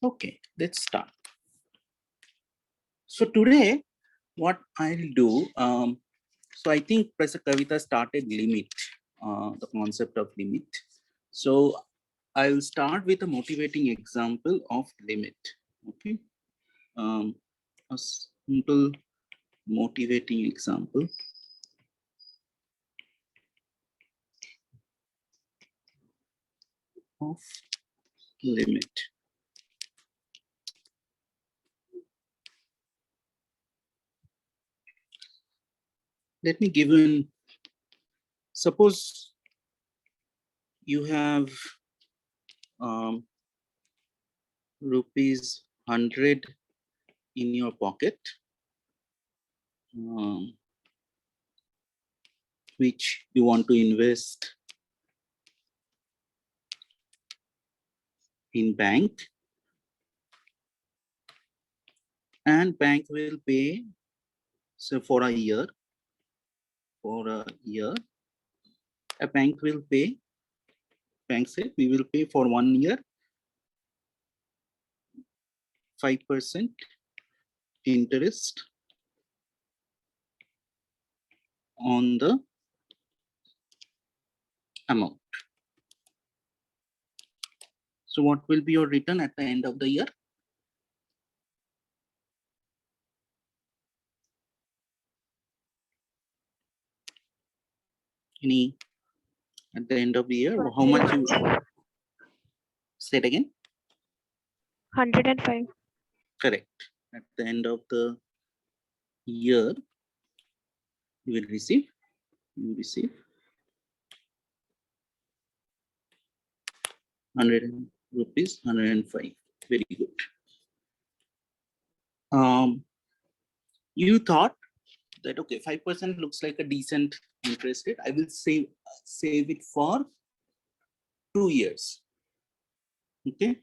Okay, let's start. So today, what I'll do, so I think Professor Kavita started limit, the concept of limit. So I'll start with a motivating example of limit. Okay, a simple motivating example of limit. Let me give you suppose you have rupees 100 in your pocket, which you want to invest in bank, and bank will pay, so for a year, a bank will pay, bank said we will pay for 1 year 5% interest on the amount. So what will be your return at the end of the year? Any at the end of the year, how much you say it again? 105. Correct. At the end of the year, you will receive 100 rupees, 105. Very good. You thought that okay, 5% looks like a decent interest rate. I will save it for 2 years. Okay,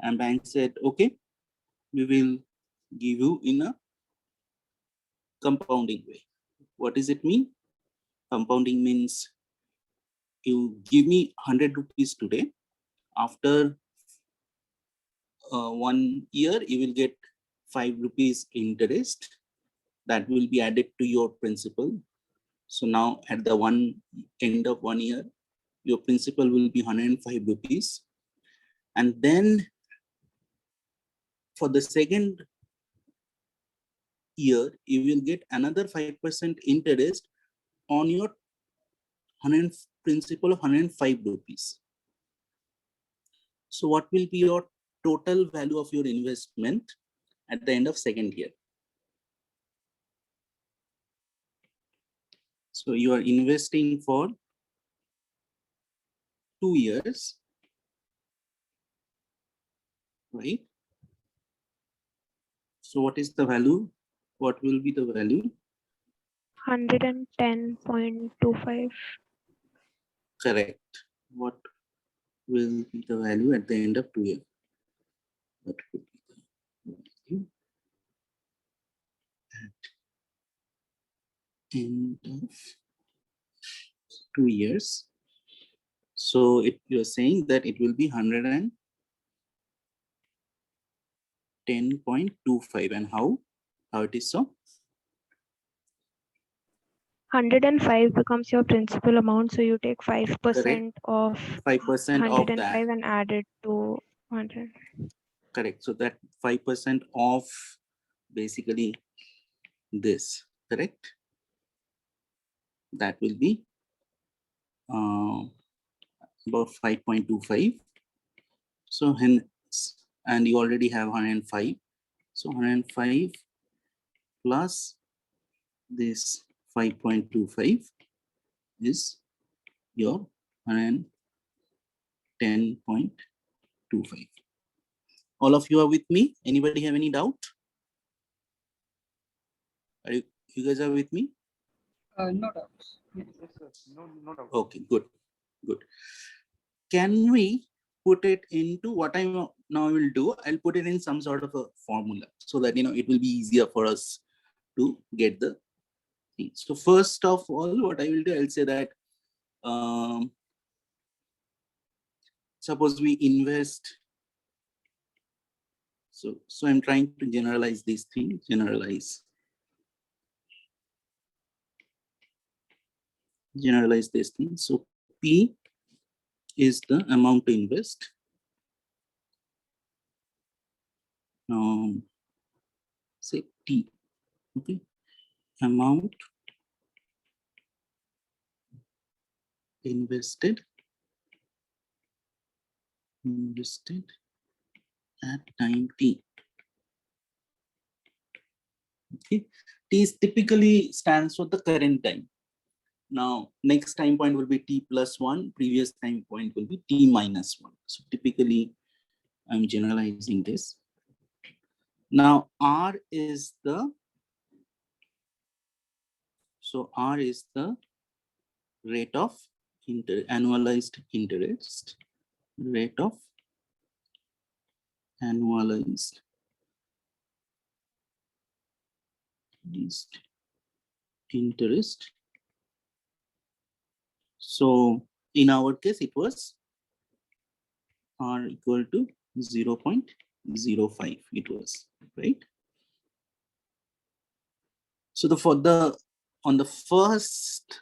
and bank said okay, we will give you in a compounding way. What does it mean? Compounding means you give me 100 rupees today. After 1 year, you will get 5 rupees interest that will be added to your principal. So now at the end of 1 year, your principal will be 105 rupees. And then for the second year, you will get another 5% interest on your principal of 105 rupees. So what will be your total value of your investment at the end of second year? So you are investing for 2 years, right? So what is the value? What will be the value? 110.25. Correct. What will be the value at the end of 2 years? What could be the value at end of 2 years? So you're saying that it will be 110.25. And how it is so? 105 becomes your principal amount, so you take 5% of 5% of that. 105 and add it to 100. Correct. So that 5% of basically this, correct? That will be about 5.25. So hence, and you already have 105. So 105 plus this 5.25 is your 110.25. All of you are with me? Anybody have any doubt? Are you guys are with me? No doubts. Yes, sir. No doubt. Okay, good. Can we put it into what I now will do? I'll put it in some sort of a formula so that it will be easier for us to get the thing. So first of all, what I will do, I'll say that suppose we invest So I'm trying to generalize this thing, generalize this thing. So P is the amount to invest. Say T, okay, amount invested at time T. Okay, T is typically stands for the current time. Now, next time point will be T plus 1, previous time point will be T minus 1. So typically, I'm generalizing this. Now, R is the rate of annualized interest, rate of annualized interest. So in our case, it was R equal to 0.05. It was right. So on the first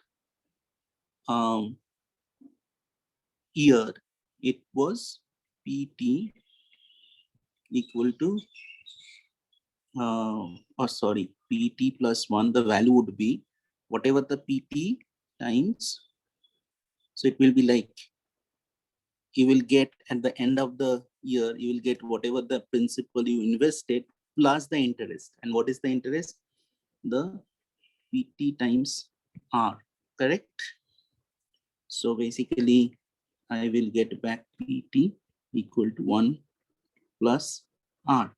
year, it was PT equal to PT plus 1. The value would be whatever the PT times. So it will be like you will get at the end of the year, you will get whatever the principal you invested plus the interest. And what is the interest? The PT times R, correct? So basically, I will get back PT equal to 1 plus R.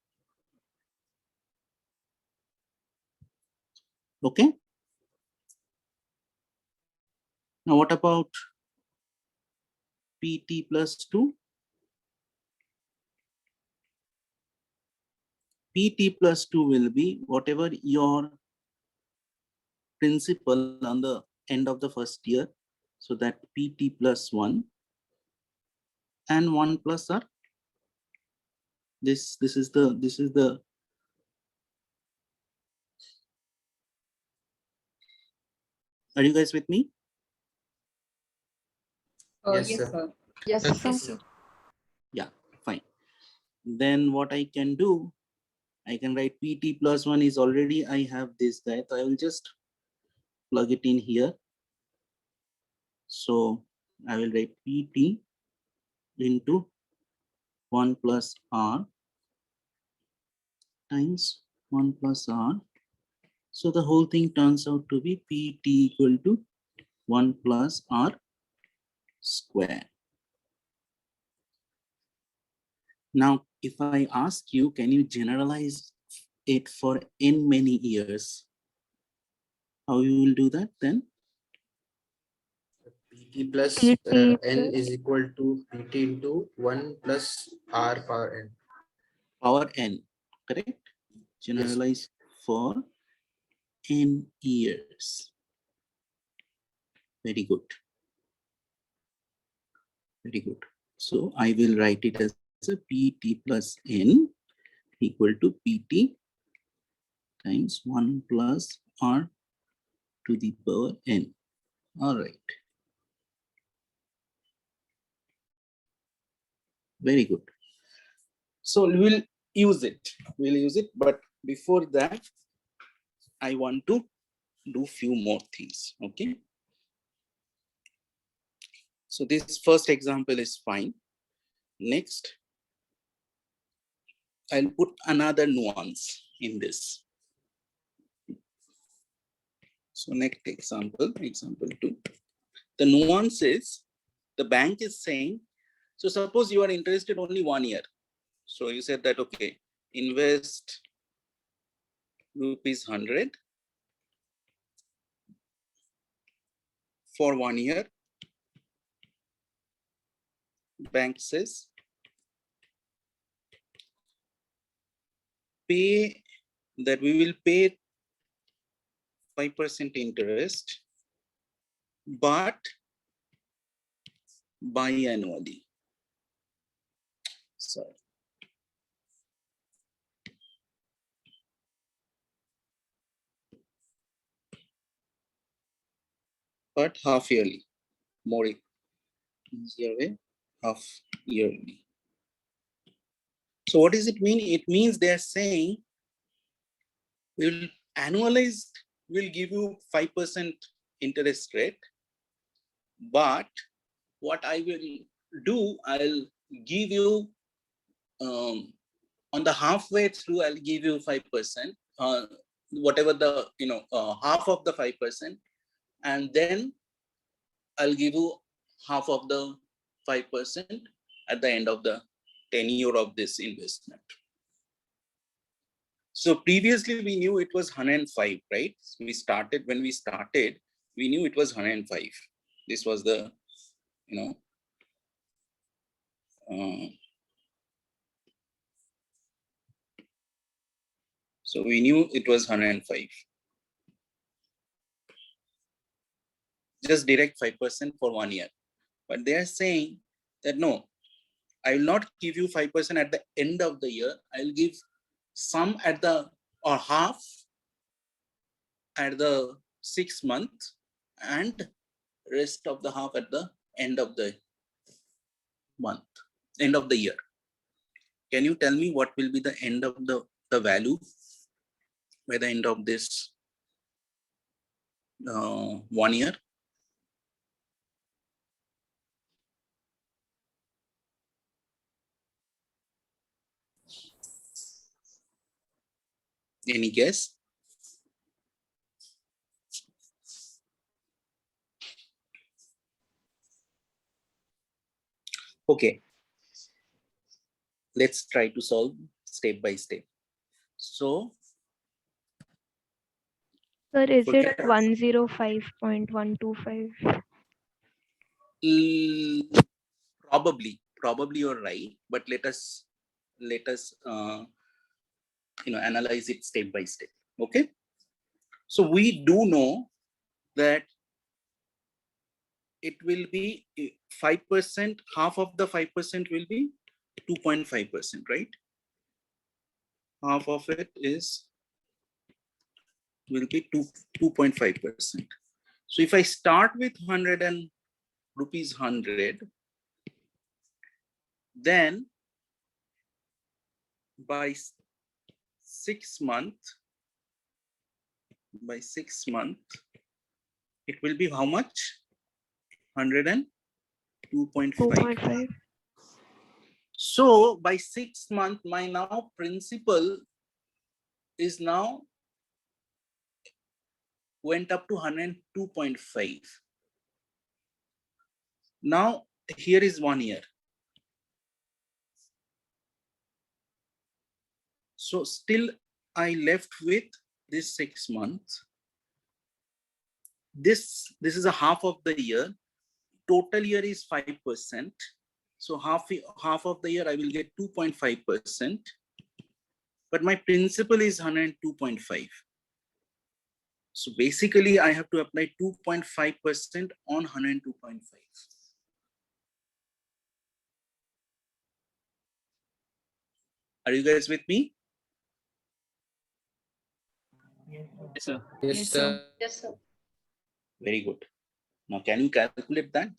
Okay. Now what about PT plus 2? PT plus 2 will be whatever your principal on the end of the first year. So that PT plus 1 and 1 plus R. This is the. Are you guys with me? Yes, Yes, sir. Yes, Yes, sir. sir. Yeah, fine. Then what I can do, I can write PT plus 1 is already, I have this guy. So I will just plug it in here. So I will write PT into 1 plus R times 1 plus R. So the whole thing turns out to be PT equal to 1 plus R square. Now, if I ask you, can you generalize it for n many years? How you will do that then? PT plus PT n is equal to PT into 1 plus R power n. Power n, correct? Generalize for n years. Very good. Very good. So I will write it as a PT plus n equal to PT times 1 plus R to the power n. All right. Very good. So we'll use it. But before that, I want to do few more things. Okay. So this first example is fine. Next, I'll put another nuance in this. So next example 2. The nuance is the bank is saying, so suppose you are interested only 1 year. So you said that, okay, invest rupees 100 for 1 year. Bank says pay that we will pay 5% interest, but biannually. Sorry. but half yearly. More easier way, half yearly. So what does it mean? It means they are saying we'll annualized will give you 5% interest rate, but what I will do, I'll give you on the halfway through, I'll give you 5%, whatever the half of the 5%, and then I'll give you half of the 5% at the end of the tenure of this investment. So previously we knew it was 105, right? When we started, we knew it was 105. This was the, so we knew it was 105. Just direct 5% for 1 year. But they are saying that no, I will not give you 5% at the end of the year. I'll give some at the, or half at the 6 months and rest of the half at the end of the month, end of the year. Can you tell me what will be the end of the value by the end of this 1 year? Any guess? Okay. Let's try to solve step by step. So, Sir, is it forget- 105.125? Probably you're right, but let us analyze it step by step. Okay. So we do know that it will be 5%, half of the 5% will be 2.5%, right? Half of it will be 2.5%. So if I start with 100 and rupees 100, then by 6 months, it will be how much? 102.5. 2.5. So by 6 months, my now principal is now went up to 102.5. Now here is 1 year. So still I left with this 6 months. This is a half of the year. Total year is 5%. So half of the year I will get 2.5%. But my principal is 102.5. So basically I have to apply 2.5% on 102.5. Are you guys with me? Yes, sir. Yes, sir. Yes, sir. Very good. Now can you calculate that?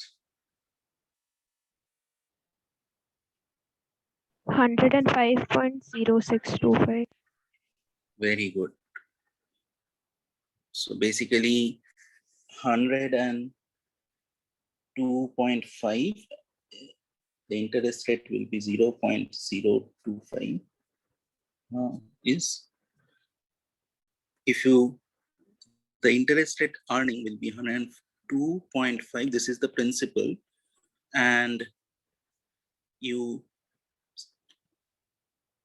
105.0625. Very good. So basically 102.5, the interest rate will be 0.025. Is if you, the interest rate earning will be 102.5. This is the principal, and you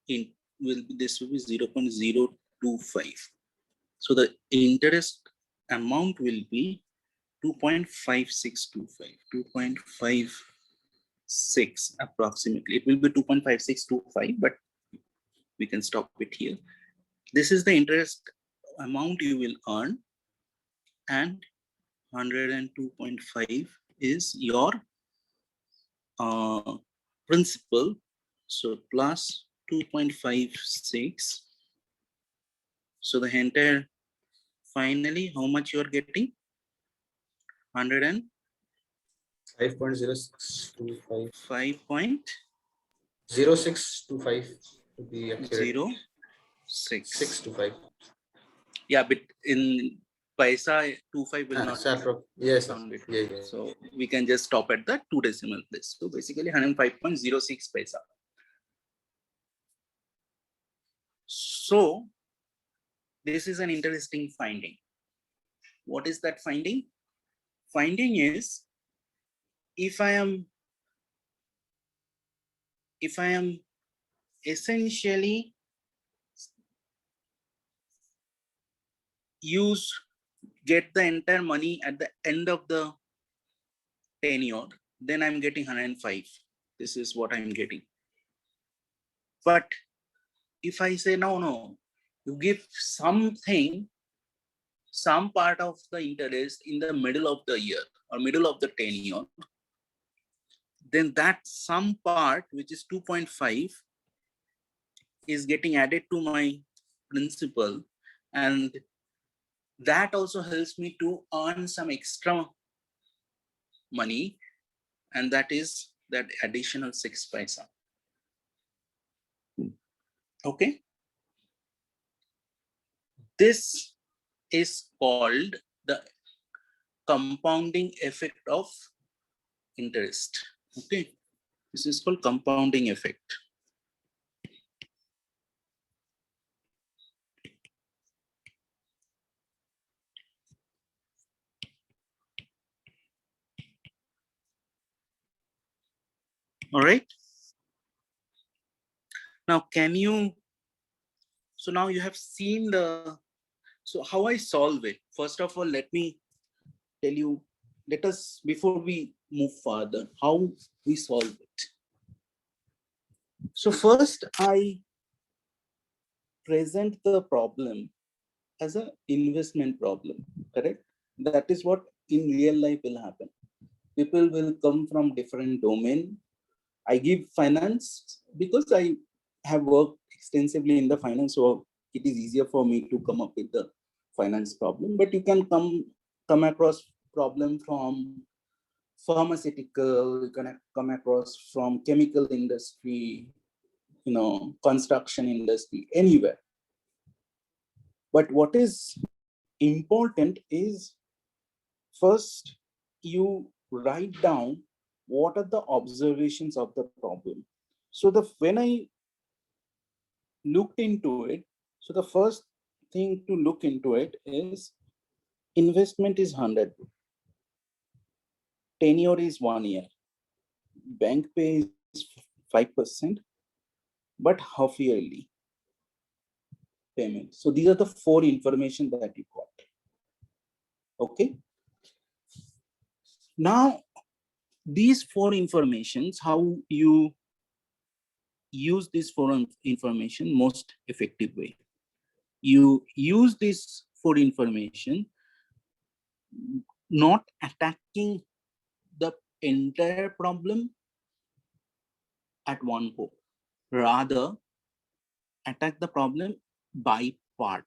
this will be 0.025. So the interest amount will be 2.5625, 2.56 approximately. It will be 2.5625, but we can stop it here. This is the interest amount you will earn, and 102.5 is your principal. So plus 2.56. So the entire, finally, how much you are getting? 5.0625. 5.06. 0625 to be accurate. 625. Yeah, but in paisa 25 will not Yes, sir. sound it. Yeah. So we can just stop at the 2 decimal place. So basically 105.06 paisa. So this is an interesting finding. What is that finding? Finding is if I am essentially get the entire money at the end of the tenure, then I'm getting 105. This is what I'm getting. But if I say no, you give something, some part of the interest in the middle of the year or middle of the tenure, then that some part, which is 2.5, is getting added to my principal, and that also helps me to earn some extra money, and that is that additional 6 paisa. Okay, this is called the compounding effect of interest. Okay, this is called compounding effect. All right. Now, so now you have seen so how I solve it. First of all, let me tell you, before we move further, how we solve it. So first, I present the problem as an investment problem, correct? That is what in real life will happen. People will come from different domain. I give finance because I have worked extensively in the finance, so it is easier for me to come up with the finance problem. But you can come across problem from pharmaceutical, you can come across from chemical industry, construction industry, anywhere. But what is important is first you write down what are the observations of the problem. So when I looked into it, so the first thing to look into it is investment is 100, tenure is 1 year, bank pay is 5%, but half yearly payment. So these are the 4 information that you got. Okay. Now, these 4 informations, how you use this 4 information most effective way. You use this 4 information, not attacking the entire problem at one go. Rather, attack the problem by part.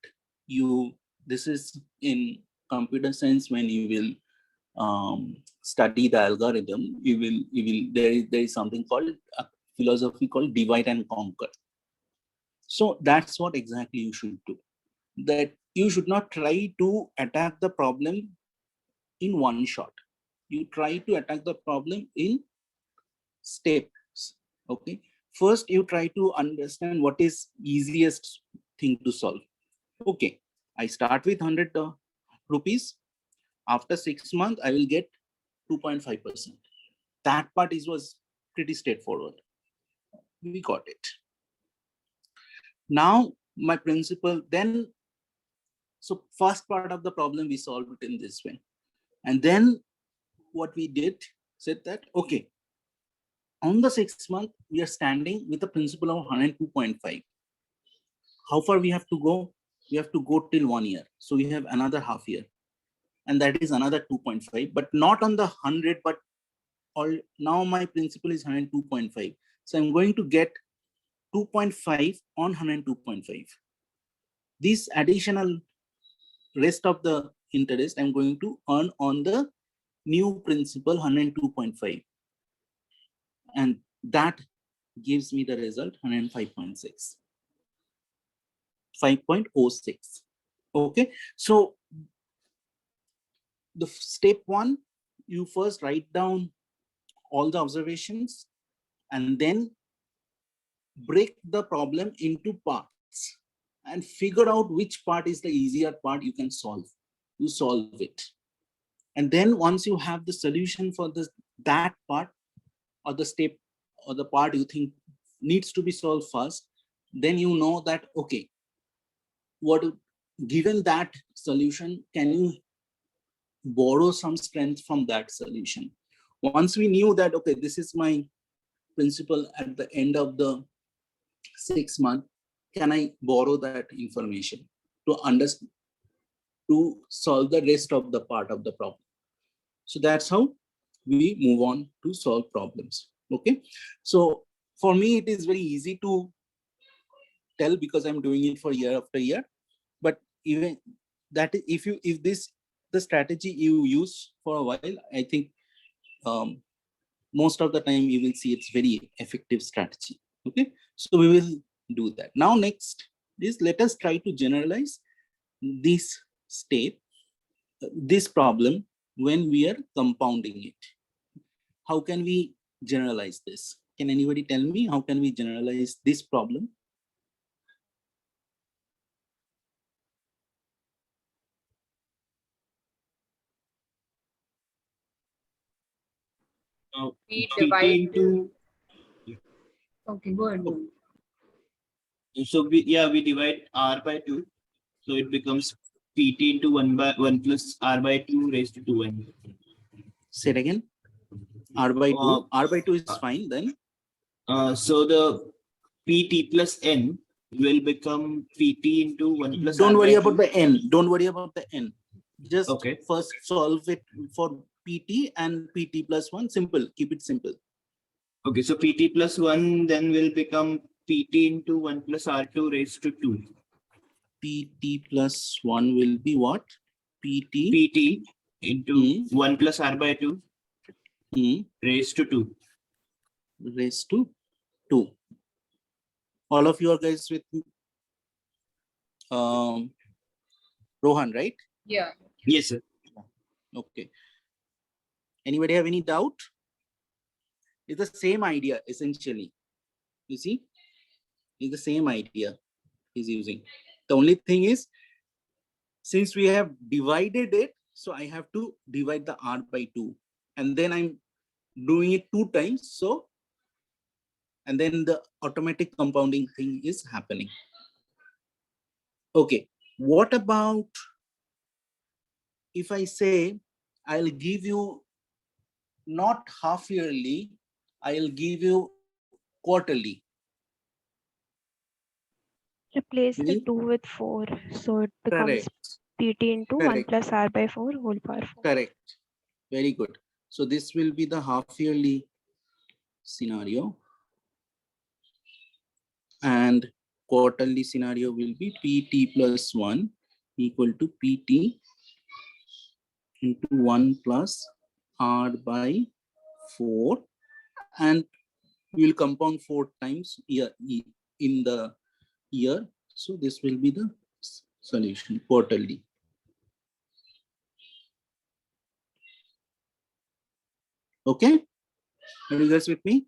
This is in computer science when you will study the algorithm. There is something called a philosophy called divide and conquer. So that's what exactly you should do. That you should not try to attack the problem in one shot. You try to attack the problem in steps. Okay. First, you try to understand what is easiest thing to solve. Okay, I start with 100 rupees. After 6 months, I will get 2.5%. That part was pretty straightforward. We got it. Now, my principle, so first part of the problem, we solved it in this way. And then what we did, said that, okay, on the 6th month, we are standing with a principle of 102.5. How far we have to go? We have to go till 1 year. So we have another half year. And that is another 2.5, but not on the 100, but now my principal is 102.5. So I'm going to get 2.5 on 102.5. This additional rest of the interest I'm going to earn on the new principal 102.5. And that gives me the result 105.6. 5.06. Okay, so the step one, you first write down all the observations and then break the problem into parts and figure out which part is the easier part you can solve. You solve it. And then once you have the solution for that part or the step or the part you think needs to be solved first, then you know that, okay, given that solution, can you borrow some strength from that solution? Once we knew that, okay, this is my principle at the end of the 6 months, can I borrow that information to understand, to solve the rest of the part of the problem? So that's how we move on to solve problems. Okay, so for me it is very easy to tell because I'm doing it for year after year. But even that, if this the strategy you use for a while, I think most of the time you will see it's very effective strategy. Okay, so we will do that. Now next is, let us try to generalize this step, this problem, when we are compounding it. How can we generalize this? Can anybody tell me how can we generalize this problem? We PT divide. into, Okay, go ahead. Go ahead. so we divide R by 2. So it becomes PT into 1 plus R by 2 raised to 2n. Say it again. R by 2. R by 2 is uh, fine then. So the PT plus N will become PT into 1 plus Don't R worry by about 2. the N. Don't worry about the N. Just Okay. first solve it for PT and PT plus 1. Simple. Keep it simple. Okay, so PT plus 1 then will become PT into 1 plus R2 raised to 2. PT plus 1 will be what? PT PT into 1 plus R by 2 raised to 2. raised to 2. All of you are guys with Rohan, right? Yeah. Yes, sir. Okay. Anybody have any doubt? It's the same idea essentially. You see, it's the same idea he's using. The only thing is, since we have divided it, so I have to divide the R by 2, and then I'm doing it 2 times. So, and then the automatic compounding thing is happening. Okay, what about if I say I'll give you not half yearly, I'll give you quarterly. Replace the Mhm. 2 with 4. So it becomes Correct. PT into 1 Correct. plus R by 4 whole power 4. Correct. Very good. So this will be the half yearly scenario, and quarterly scenario will be PT plus 1 equal to PT into 1 plus R by 4, and we will compound 4 times in the year. So this will be the solution quarterly. Okay, are you guys with me?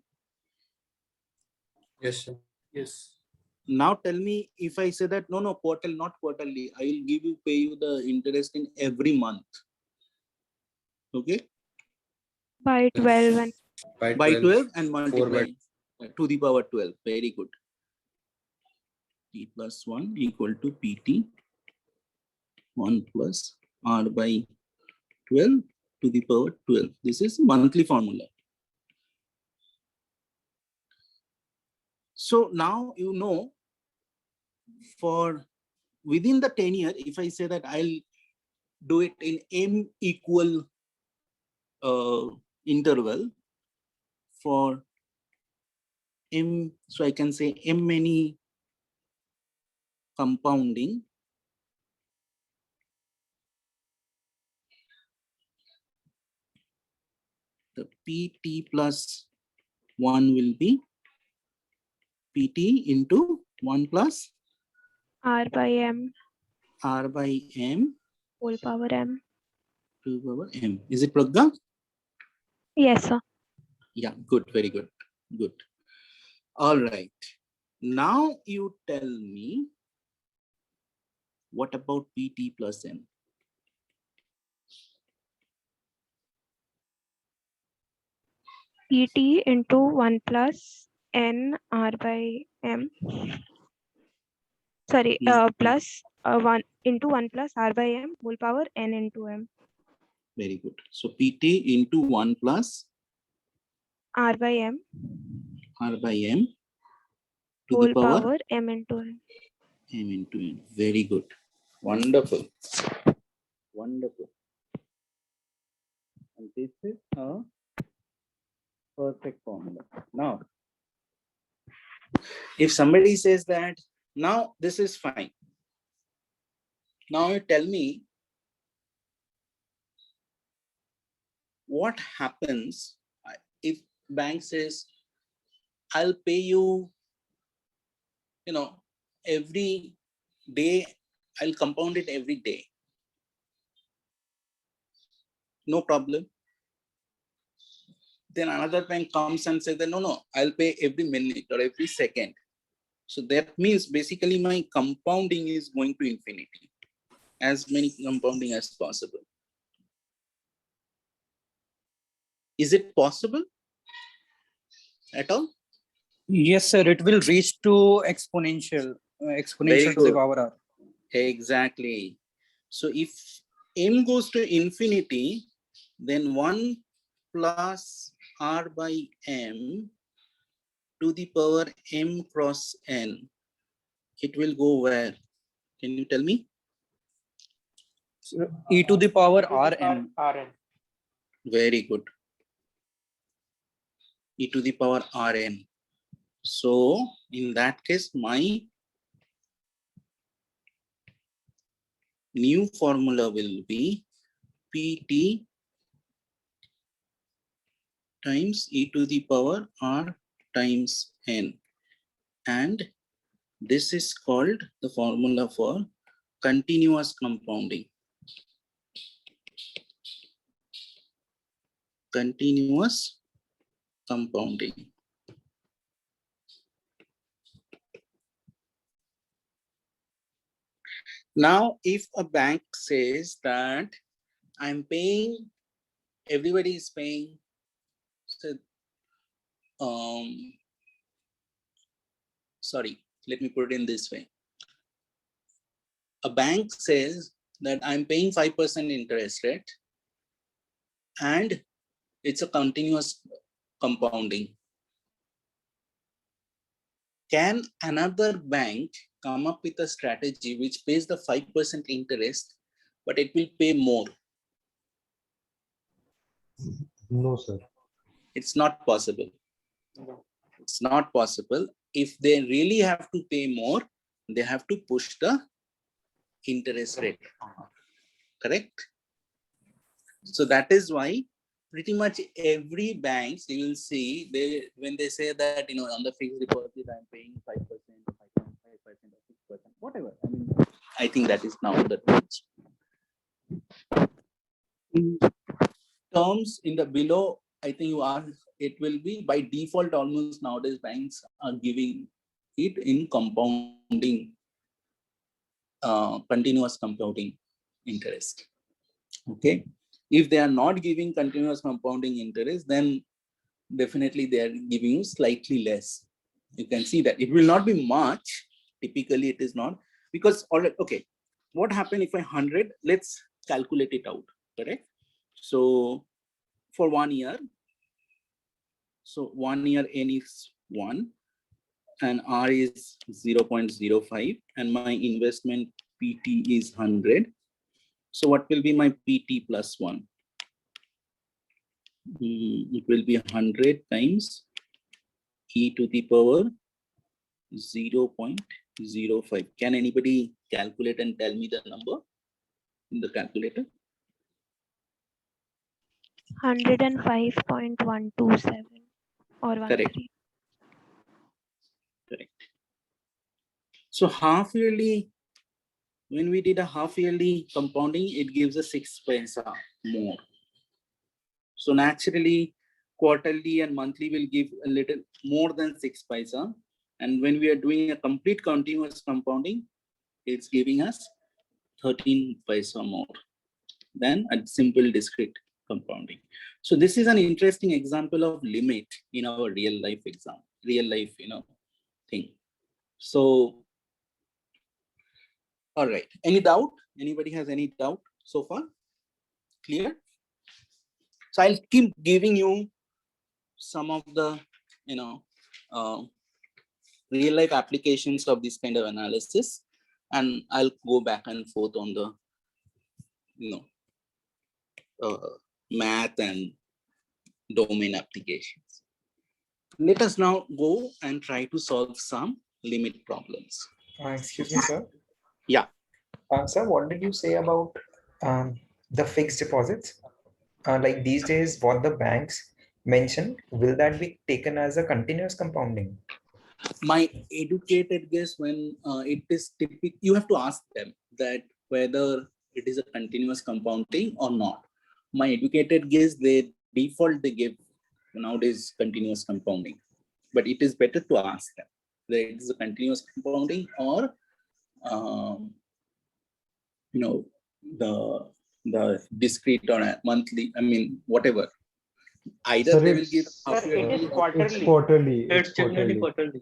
Yes, sir. Yes. Now tell me, if I say that no, quarterly, not quarterly, I will pay you the interest in every month. Okay, By 12 and by 12 and 4 multiply by to the power 12. Very good. T plus 1 equal to PT 1 plus R by 12 to the power 12. This is monthly formula. So now you know, for within the 10 year, if I say that I'll do it in M equal interval for M, so I can say M many compounding PT plus 1 will be PT into 1 plus R by M R by M whole power M. to the power M. Is it Pragya? Yes, sir. Yeah, good, very good, good. All right. Now you tell me, what about PT plus N? PT into 1 plus N R by M. Sorry, plus 1 into 1 plus R by M whole power N into M. Very good. So PT into 1 plus R by M R by M to the whole power power M into M. M into N. Very good. Wonderful. Wonderful. And this is a perfect formula. Now, if somebody says that, now this is fine. Now you tell me what happens if bank says, I'll pay you, every day, I'll compound it every day. No problem. Then another bank comes and says that, no, I'll pay every minute or every second. So that means basically my compounding is going to infinity, as many compounding as possible. Is it possible at all? Yes, sir. It will reach to exponential to the good. power R. Exactly. So if m goes to infinity, then 1 plus r by m to the power m cross n, it will go where? Can you tell me? So, e to the power Rn. Rn. Very good. E to the power Rn. So in that case, my new formula will be Pt times e to the power R times n. And this is called the formula for continuous compounding. Continuous compounding. Now, if a bank says that I'm paying, everybody is paying, sorry, let me put it in this way. A bank says that I'm paying 5% interest rate and it's a continuous compounding. Can another bank come up with a strategy which pays the 5% interest, but it will pay more? No, sir. It's not possible. It's not possible. If they really have to pay more, they have to push the interest rate. Correct? So that is why pretty much every banks, you will see, when they say that, on the fixed deposit, I'm paying 5%, 5.5%, or 6%, whatever. I think that is now the range. In terms in the below, I think you are, it will be by default almost nowadays banks are giving it in compounding, continuous compounding interest. Okay. If they are not giving continuous compounding interest, then definitely they are giving you slightly less. You can see that it will not be much. Typically it is not, because already, okay, what happened if 100, let's calculate it out, correct? So for 1 year, so 1 year n is 1 and r is 0.05 and my investment pt is 100. So what will be my pt plus 1? It will be 100 times e to the power 0.05. Can anybody calculate and tell me the number in the calculator? 105.127 or Correct. 13. Correct. So half yearly, when we did a half yearly compounding, it gives us 6 paisa more. So naturally, quarterly and monthly will give a little more than 6 paisa. And when we are doing a complete continuous compounding, it's giving us 13 paisa more than a simple discrete compounding. So this is an interesting example of limit in our real life thing. So, all right. Any doubt? Anybody has any doubt so far? Clear? So I'll keep giving you some of the, real life applications of this kind of analysis, and I'll go back and forth on the, math and domain applications. Let us now go and try to solve some limit problems. Excuse me, sir. Yeah. Sir, what did you say about the fixed deposits? Like these days, what the banks mention, will that be taken as a continuous compounding? My educated guess, when it is typical, you have to ask them that whether it is a continuous compounding or not. My educated guess, they give nowadays continuous compounding, but it is better to ask them whether it is a continuous compounding or the discrete or a monthly, whatever. Either Sir, they will give half it yearly. is quarterly. It's generally quarterly. quarterly.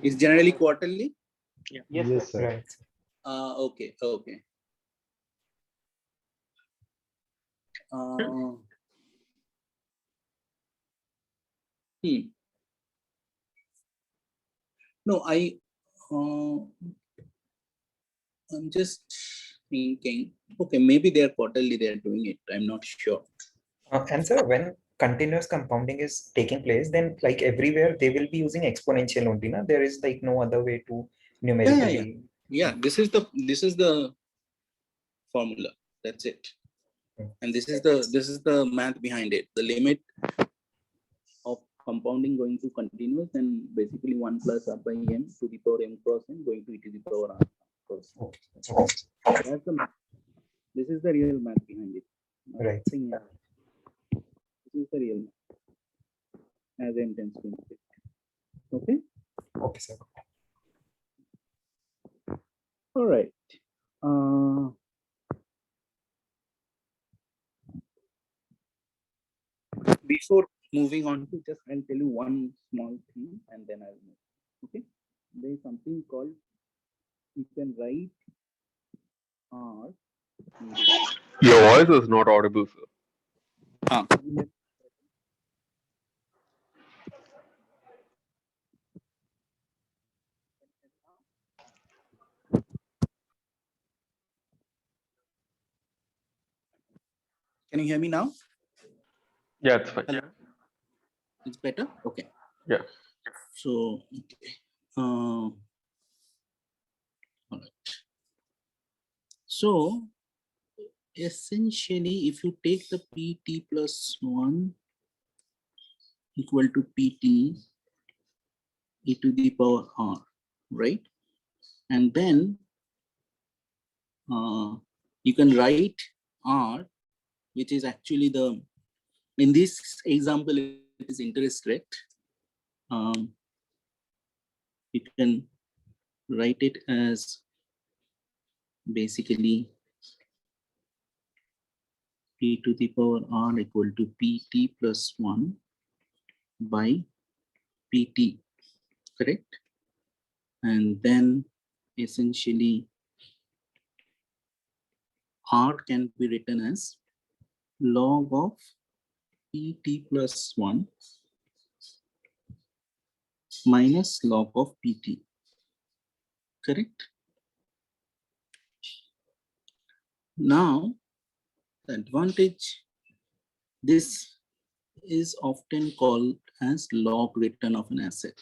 It's generally quarterly. Yes, sir. Right. Okay. No, I'm just thinking, okay, maybe they're quarterly, they're doing it. I'm not sure. And sir, when continuous compounding is taking place, then like everywhere they will be using exponential only. Na? There is like no other way to numerically. Yeah, this is the formula. That's it. And this is the math behind it. The limit of compounding going to continuous, and basically 1 plus r by n to the power m cross n going to e to the power r cross n. Okay. That's the math. This is the real math behind it. Right. This is the real math as I intend to indicate. Okay. Okay, sir. All right. Before moving on to just, I'll tell you one small thing and then I'll move. Okay. There is something called, you can write R. Your voice is not audible, sir. Can you hear me now? Yeah, it's fine. Hello? It's better? Okay. Yeah. So, okay. All right. So, essentially, if you take the pt plus 1 equal to pt e to the power r, right? And then you can write r, which is actually in this example, it is interest rate. You can write it as basically p to the power r equal to pt plus 1 by pt, correct? And then essentially r can be written as log of pt plus 1 minus log of pt, correct? Now, the advantage, this is often called as log return of an asset.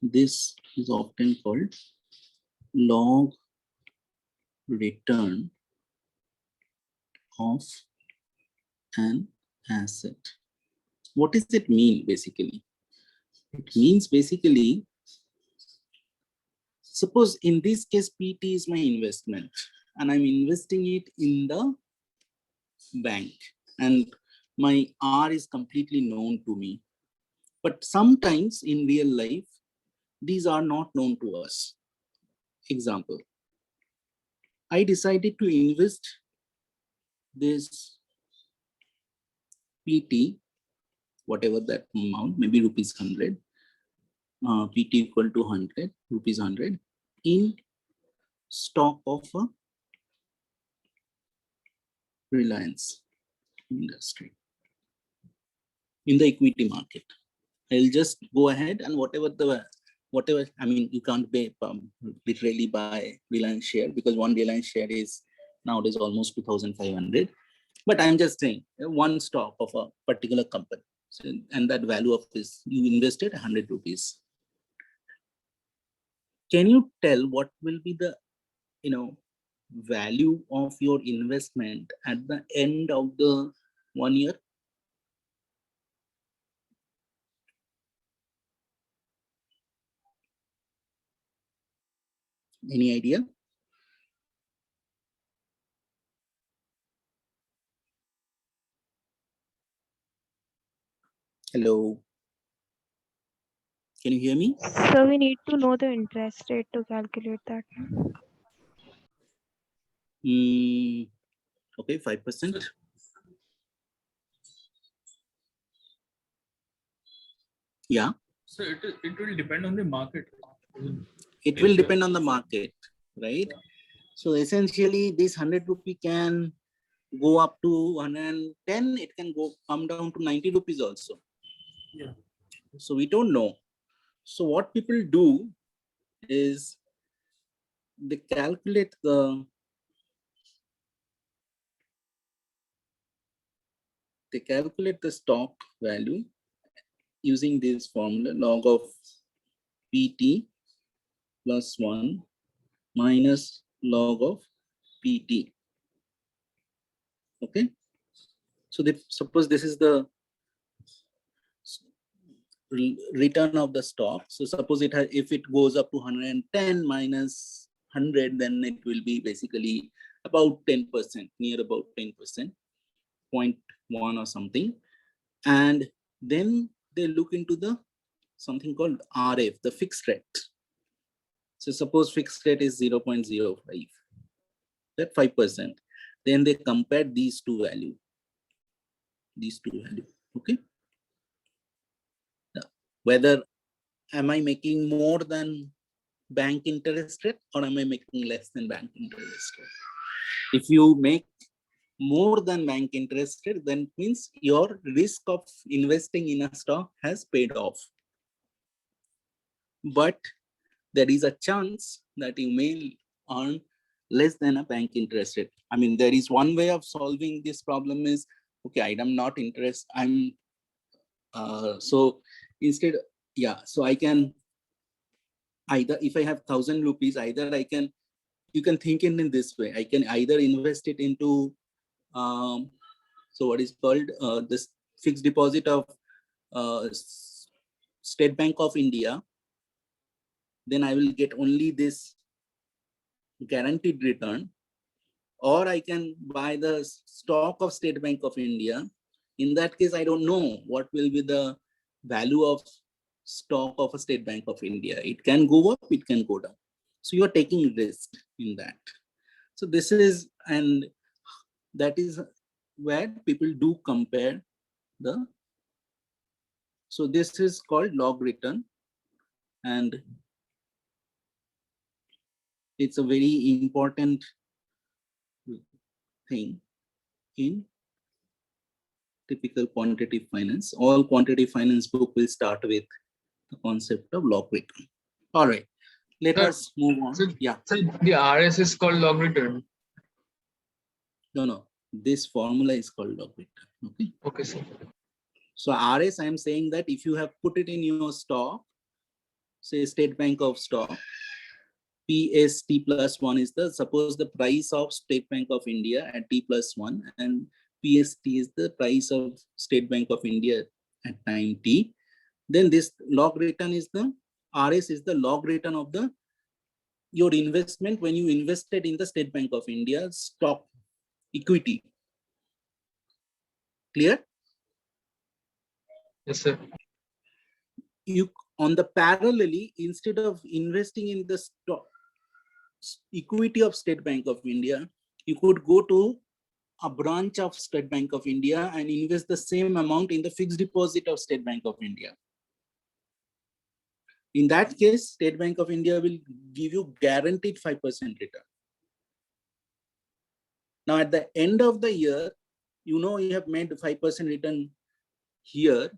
This is often called log return of an asset. What does it mean basically? It means basically, suppose in this case, PT is my investment and I'm investing it in the bank and my R is completely known to me. But sometimes in real life, these are not known to us. Example, I decided to invest this PT, whatever that amount, maybe rupees 100, PT equal to 100, rupees 100, in stock of a Reliance industry in the equity market. I'll just go ahead and whatever, I mean, you can't pay, literally buy Reliance share because one Reliance share is nowadays almost 2,500. But I'm just saying one stock of a particular company. So, and that value of this, you invested 100 rupees. Can you tell what will be the, value of your investment at the end of the 1 year? Any idea? Hello. Can you hear me? So we need to know the interest rate to calculate that. Okay, 5%. Yeah. So it will depend on the market. It will depend on the market, right? So essentially, this 100 rupee can go up to 110. It can come down to 90 rupees also. Yeah. So we don't know. So what people do is they calculate the stock value using this formula, log of PT plus 1 minus log of PT. Okay. So they suppose this is the return of the stock. So suppose if it goes up to 110 minus 100, then it will be basically about 10%, near about 10%, 0.1 or something. And then they look into the something called RF, the fixed rate. So suppose fixed rate is 0.05, that 5%. Then they compare these two values. Okay. Whether am I making more than bank interest rate or am I making less than bank interest rate? If you make more than bank interest rate, then it means your risk of investing in a stock has paid off. But there is a chance that you may earn less than a bank interest rate. I mean, there is one way of solving this problem is, okay, I'm not interested. So instead, yeah, so I can either, if I have 1,000 rupees, either you can think in this way. I can either invest it into, so what is called this fixed deposit of State Bank of India. Then I will get only this guaranteed return, or I can buy the stock of State Bank of India. In that case, I don't know what will be the value of stock of a State Bank of India. It can go up, it can go down. So you're taking risk in that. So this is, and that is where people do compare the, so this is called log return, and it's a very important thing in typical quantitative finance. All quantitative finance book will start with the concept of log return. All right, let us move on. Yeah. So the RS is called log return. No. This formula is called log return. Okay. Okay, sir. So RS, I am saying that if you have put it in your stock, say State Bank of stock, PST plus 1 is the, suppose the price of State Bank of India at T plus 1, and PST is the price of State Bank of India at time T. Then this log return is the RS is the log return of the your investment when you invested in the State Bank of India stock equity. Clear? Yes, sir. You on the parallelly, instead of investing in the stock equity of State Bank of India, you could go to a branch of State Bank of India and invest the same amount in the fixed deposit of State Bank of India. In that case, State Bank of India will give you guaranteed 5% return. Now, at the end of the year, you know you have made 5% return here,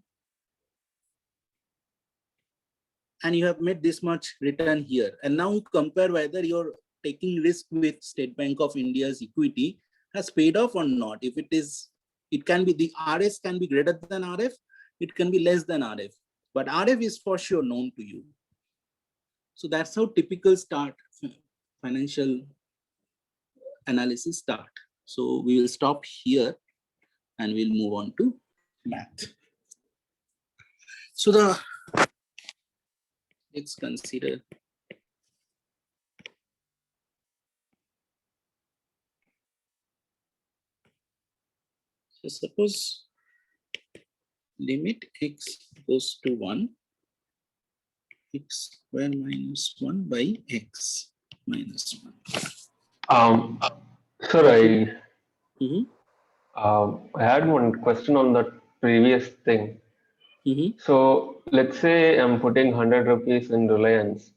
and you have made this much return here. And now you compare whether you're taking risk with State Bank of India's equity has paid off or not. If it is, it can be the RS can be greater than RF, it can be less than RF, but RF is for sure known to you. So that's how typical financial analysis start. So we will stop here and we'll move on to math. So let's consider so suppose limit x goes to 1, x square minus 1 by x minus 1. Sir, Mm-hmm. I had one question on that previous thing. Mm-hmm. So let's say I'm putting 100 rupees in Reliance,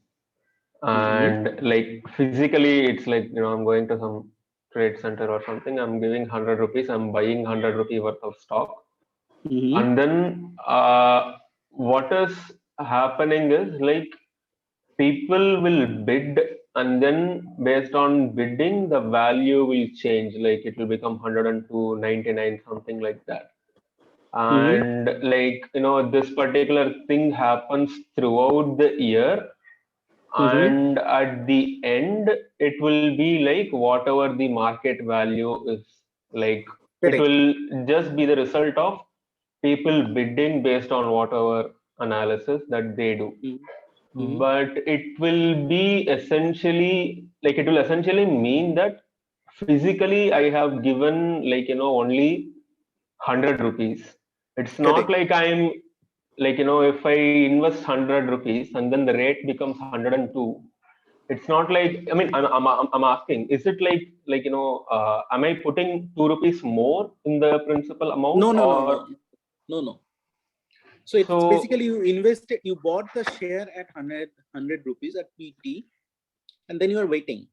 and like physically it's like, you know, I'm going to some trade center or something, I'm giving 100 rupees, I'm buying 100 rupee worth of stock. Mm-hmm. And then what is happening is like people will bid, and then based on bidding the value will change, like it will become 102, 99, something like that. And like, you know, this particular thing happens throughout the year, and at the end it will be like whatever the market value is, like it will just be the result of people bidding based on whatever analysis that they do. But it will be essentially like, it will essentially mean that physically I have given, like, you know, only 100 rupees. It's not like I'm like, you know, if I invest 100 rupees and then the rate becomes 102, it's not like, I mean, I'm asking, is it like, you know, am I putting 2 rupees more in the principal amount? No. So it's basically you invested, you bought the share at 100 rupees at PT, and then you are waiting.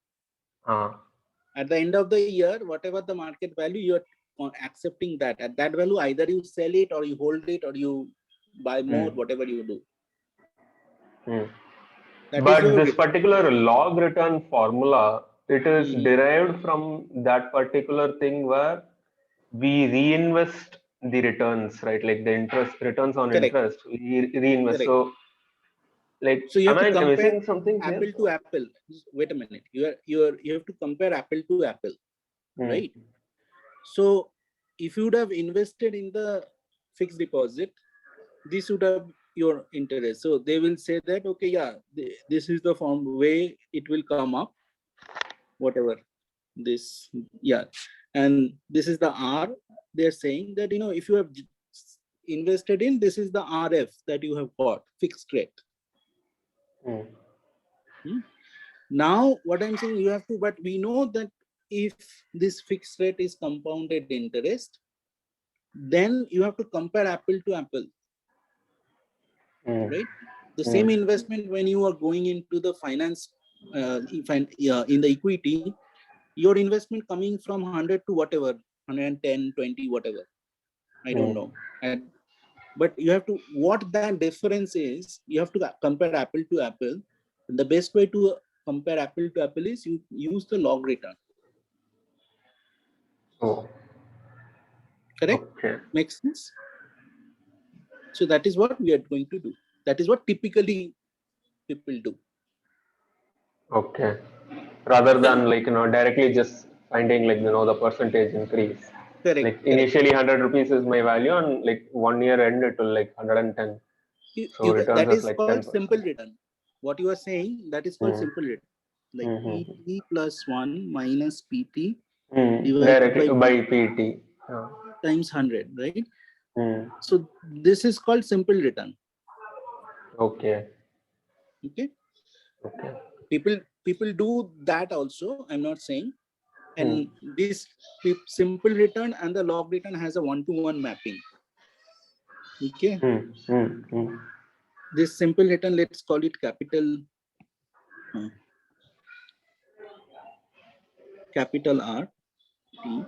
At the end of the year, whatever the market value, you are accepting that. At that value, either you sell it or you hold it or you buy more, whatever you do. But this particular log return formula, it is derived from that particular thing where we reinvest the returns, right? Like the interest, returns on interest, we reinvest. So, like, so you have am to I compare missing something apple here? to apple. Wait a minute. You have to compare apple to apple, right? So if you would have invested in the fixed deposit, this would have your interest. So they will say that, okay, yeah, this is the form way it will come up, whatever this, yeah. And this is the R. They're saying that, you know, if you have invested in, this is the RF that you have got, fixed rate. Now, what I'm saying, you have to, but we know that if this fixed rate is compounded interest, then you have to compare apple to apple, right? The same investment when you are going into the finance, in the equity, your investment coming from 100 to whatever, 110, 20, whatever, I don't know. But you have to, what that difference is, you have to compare apple to apple. And the best way to compare apple to apple is you use the log return. Correct? Makes sense? So that is what we are going to do. That is what typically people do. Okay. Rather than like, you know, directly just finding like, you know, the percentage increase. Correct. Like correct. initially 100 rupees is my value, and like 1 year end it will like 110. So returns That is is like called 10%. simple return. What you are saying, that is called Hmm. simple return. Like Mhm. PT plus 1 minus PT divided Directly by by PT. times 100, right? Hmm. So this is called simple return. Okay. Okay. Okay. People do that also. I'm not saying. Hmm. And this simple return and the log return has a one-to-one mapping. Okay. This simple return, let's call it capital R T,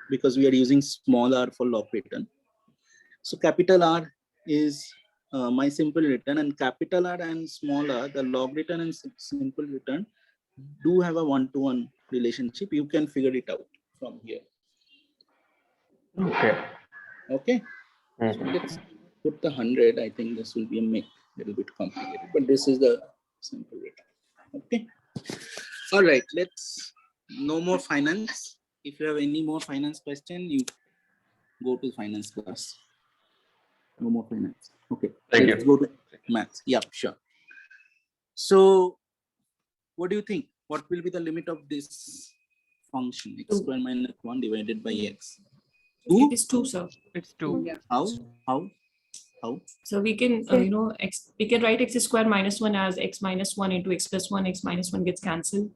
because we are using small r for log return. So capital R is my simple return, and capital R and small r, the log return and simple return, do have a one-to-one relationship. You can figure it out from here. Okay. Okay. So let's put the 100. I think this will be a little bit complicated, but this is the simple return. Okay. All right. Let's no more finance. If you have any more finance question, you go to finance class. No more finance. Okay. Thank Let's you. go to maths. Yeah, sure. So what do you think? What will be the limit of this function? X square minus 1 divided by x. It is 2, sir. It's 2. Yeah. How? So we can, we can write x square minus 1 as x minus 1 into x plus 1. X minus 1 gets cancelled.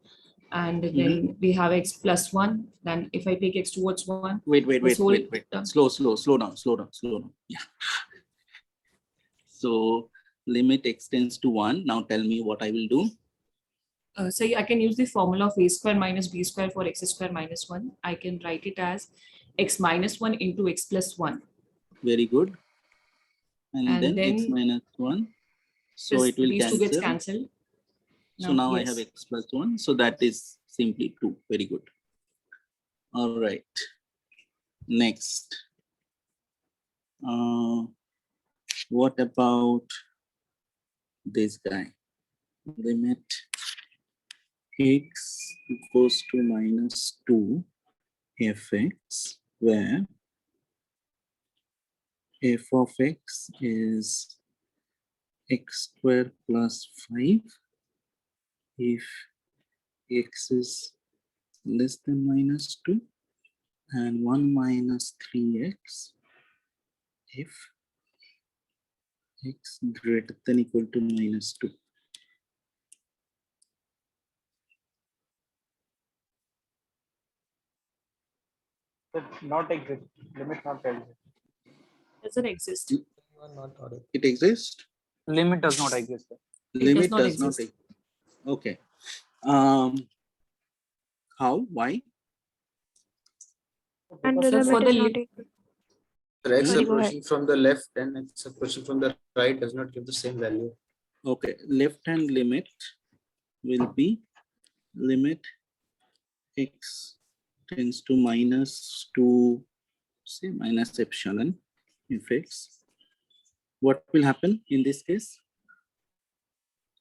And then we have x plus 1. Then if I take x towards 1. Wait. Slow down. Yeah. So limit x tends to 1. Now tell me what I will do. So I can use the formula of a square minus b square for x square minus 1. I can write it as x minus 1 into x plus 1. Very good. And then x minus 1. So it will these cancel. two gets cancelled. So now I have x plus 1. So that is simply 2. Very good. All right. Next. What about this guy? Limit x goes to minus 2 fx, where f of x is x square plus 5 if x is less than minus 2, and 1 minus 3x if x greater than equal to minus 2. Not exist. Limit not exist. Doesn't exist. It exists? Limit does not exist. Limit does not does not exist. exist. Okay. How? Why? And the So for limit the is not li- equal. X Sorry, go ahead. approaching from the left and X approaching from the right does not give the same value. Okay. Left hand limit will be limit x tends to minus 2, say minus epsilon fx. What will happen in this case?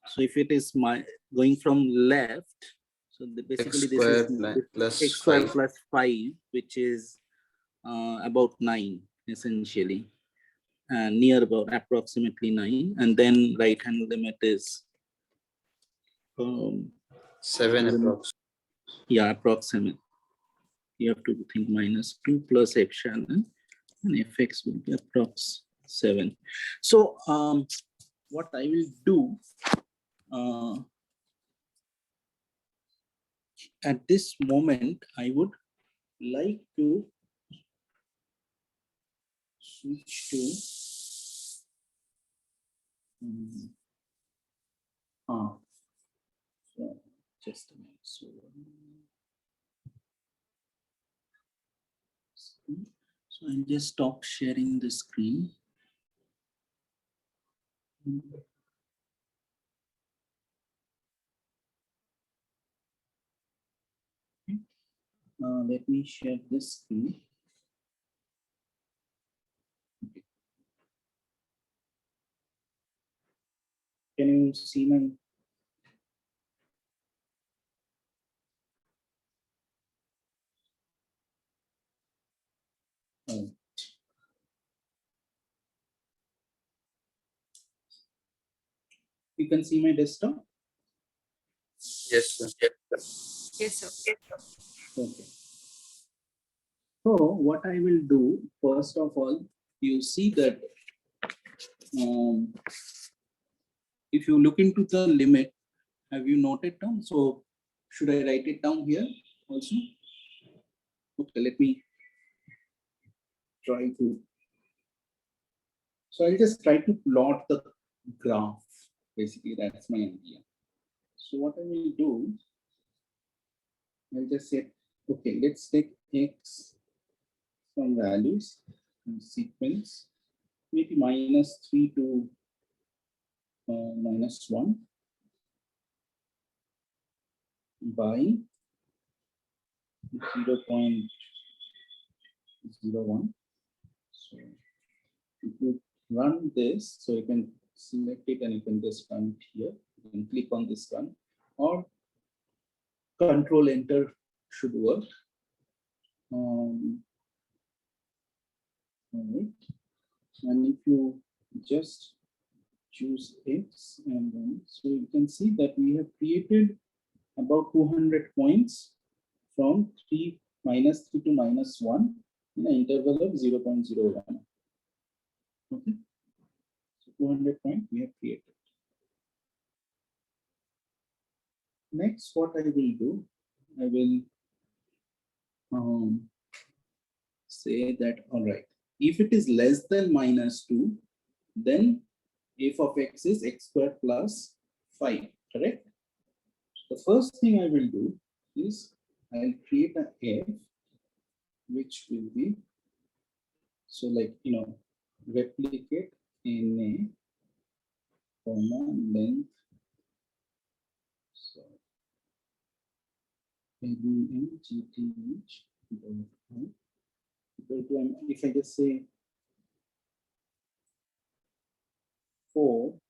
So if it is going from left, so basically this is plus x square 5. plus 5, which is about 9 essentially, and near about approximately 9, and then right hand limit is 7 approx. Yeah, approximate. You have to think minus 2 plus epsilon, and fx will be approx 7. So what I will do at this moment, I would like to switch to so just a minute. So I'll just stop sharing the screen. Let me share this screen. Okay. Can you see my? Alright. You can see my desktop. Yes, sir. Yes, sir. Okay. So what I will do, first of all, you see that if you look into the limit, have you noted down? So should I write it down here also? Okay, let me try to. So I'll just try to plot the graph. Basically, that's my idea. So what I will do, I'll just say, okay, let's take X some values and sequence, maybe -3 to -1 by 0.01. So if you run this, so you can select it and you can just run it here. You can click on this run, or Control Enter should work. All right. And if you just choose X, and then so you can see that we have created about 200 points from -3 to -1 in an interval of 0.01. Okay, so 200 points we have created. Next, what I will do, I will say that, all right, if it is less than -2, then f of x is x squared plus 5, correct? The first thing I will do is I'll create a f which will be, so like, replicate na, comma, length, so LEMGTH dot I equal to, if I just say 4,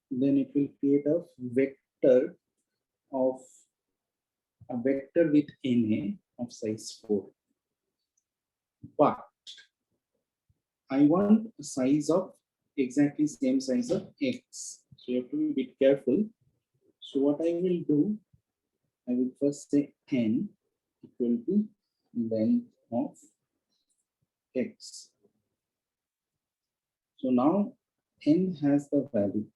then it will create a vector of with na of size 4. But I want a size of exactly same size of x. So you have to be a bit careful. So what I will do, I will first say n equal to length of x. So now n has the value.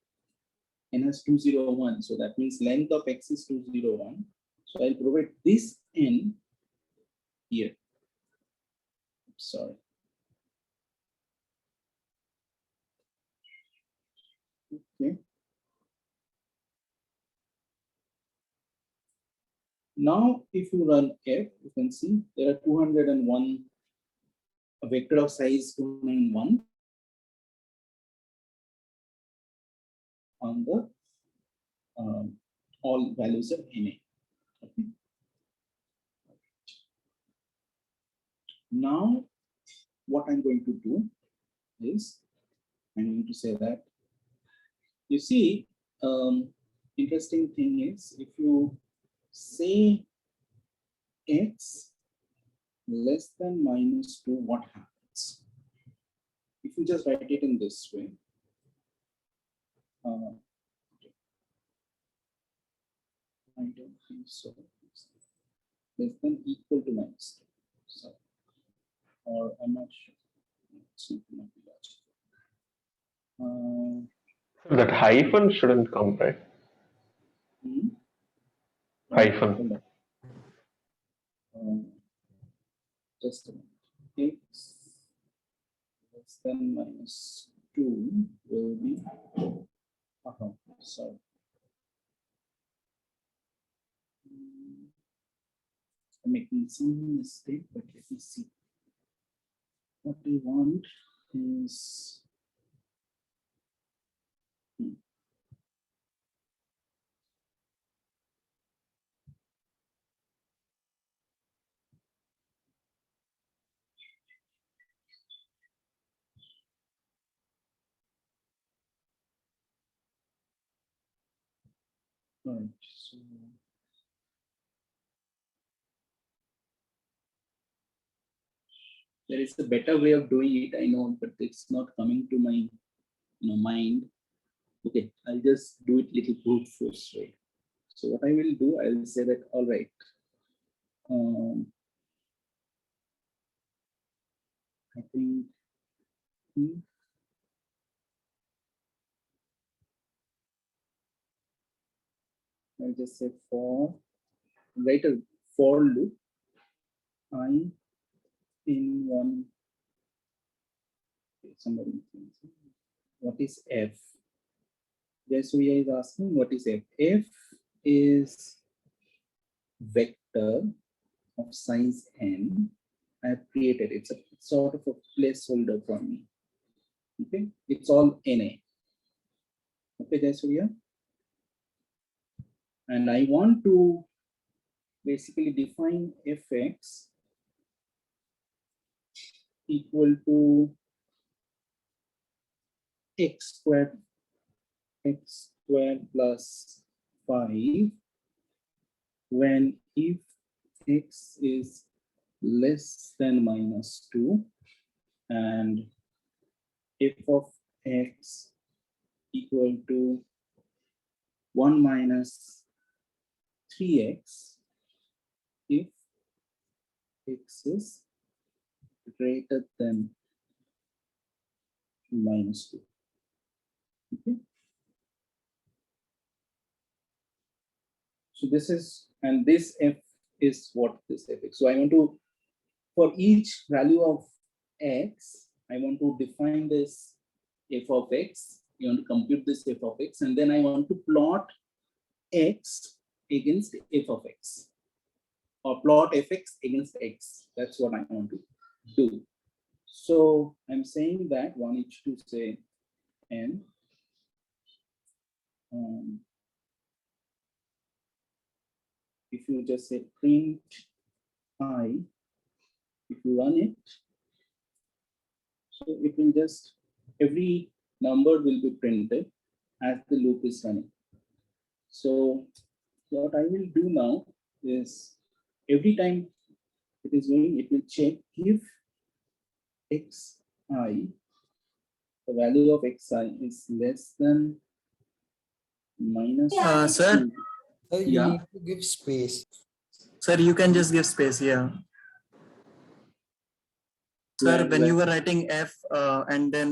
N has 201. So that means length of x is 201. So I'll provide this n here. Sorry. Okay. Now, if you run f, you can see there are 201, a vector of size 201 on the all values of na. Okay. Now, what I'm going to do is I'm going to say that, you see, interesting thing is if you say x less than -2, what happens? If you just write it in this way, I don't think so. Less than equal to -2. So, or I'm not sure. It's not logical. That hyphen shouldn't come, right? Hyphen. Just a minute. X less than -2 will be, sorry. I'm making some mistake, but let me see. What we want is right. So There is a better way of doing it, I know, but it's not coming to my mind. Okay, I'll just do it little brute force way. So what I will do, I'll say that, all right. I think I'll just say write a for loop I in one. Somebody, what is F? Jasuya is asking what is F? F is vector of size n. I have created. It's a sort of a placeholder for me. Okay, it's all NA. Okay, Jasuya. And I want to basically define fx equal to x squared plus 5 when if x is less than -2 and f of x equal to 1 minus 3x if x is greater than -2. Okay. So this is, and this f is what this f is. So I want to, for each value of x, I want to define this f of x. You want to compute this f of x, and then I want to plot x against f of x, or plot fx against x. That's what I want to do. So I'm saying that one needs to say n. If you just say print I, if you run it, so it will just, every number will be printed as the loop is running. So what I will do now is every time it is going, it will check if xi, the value of xi is less than -2. Sir, you Yeah. need to give space. Sir, you can just give space, yeah. Sir, when you were writing f and then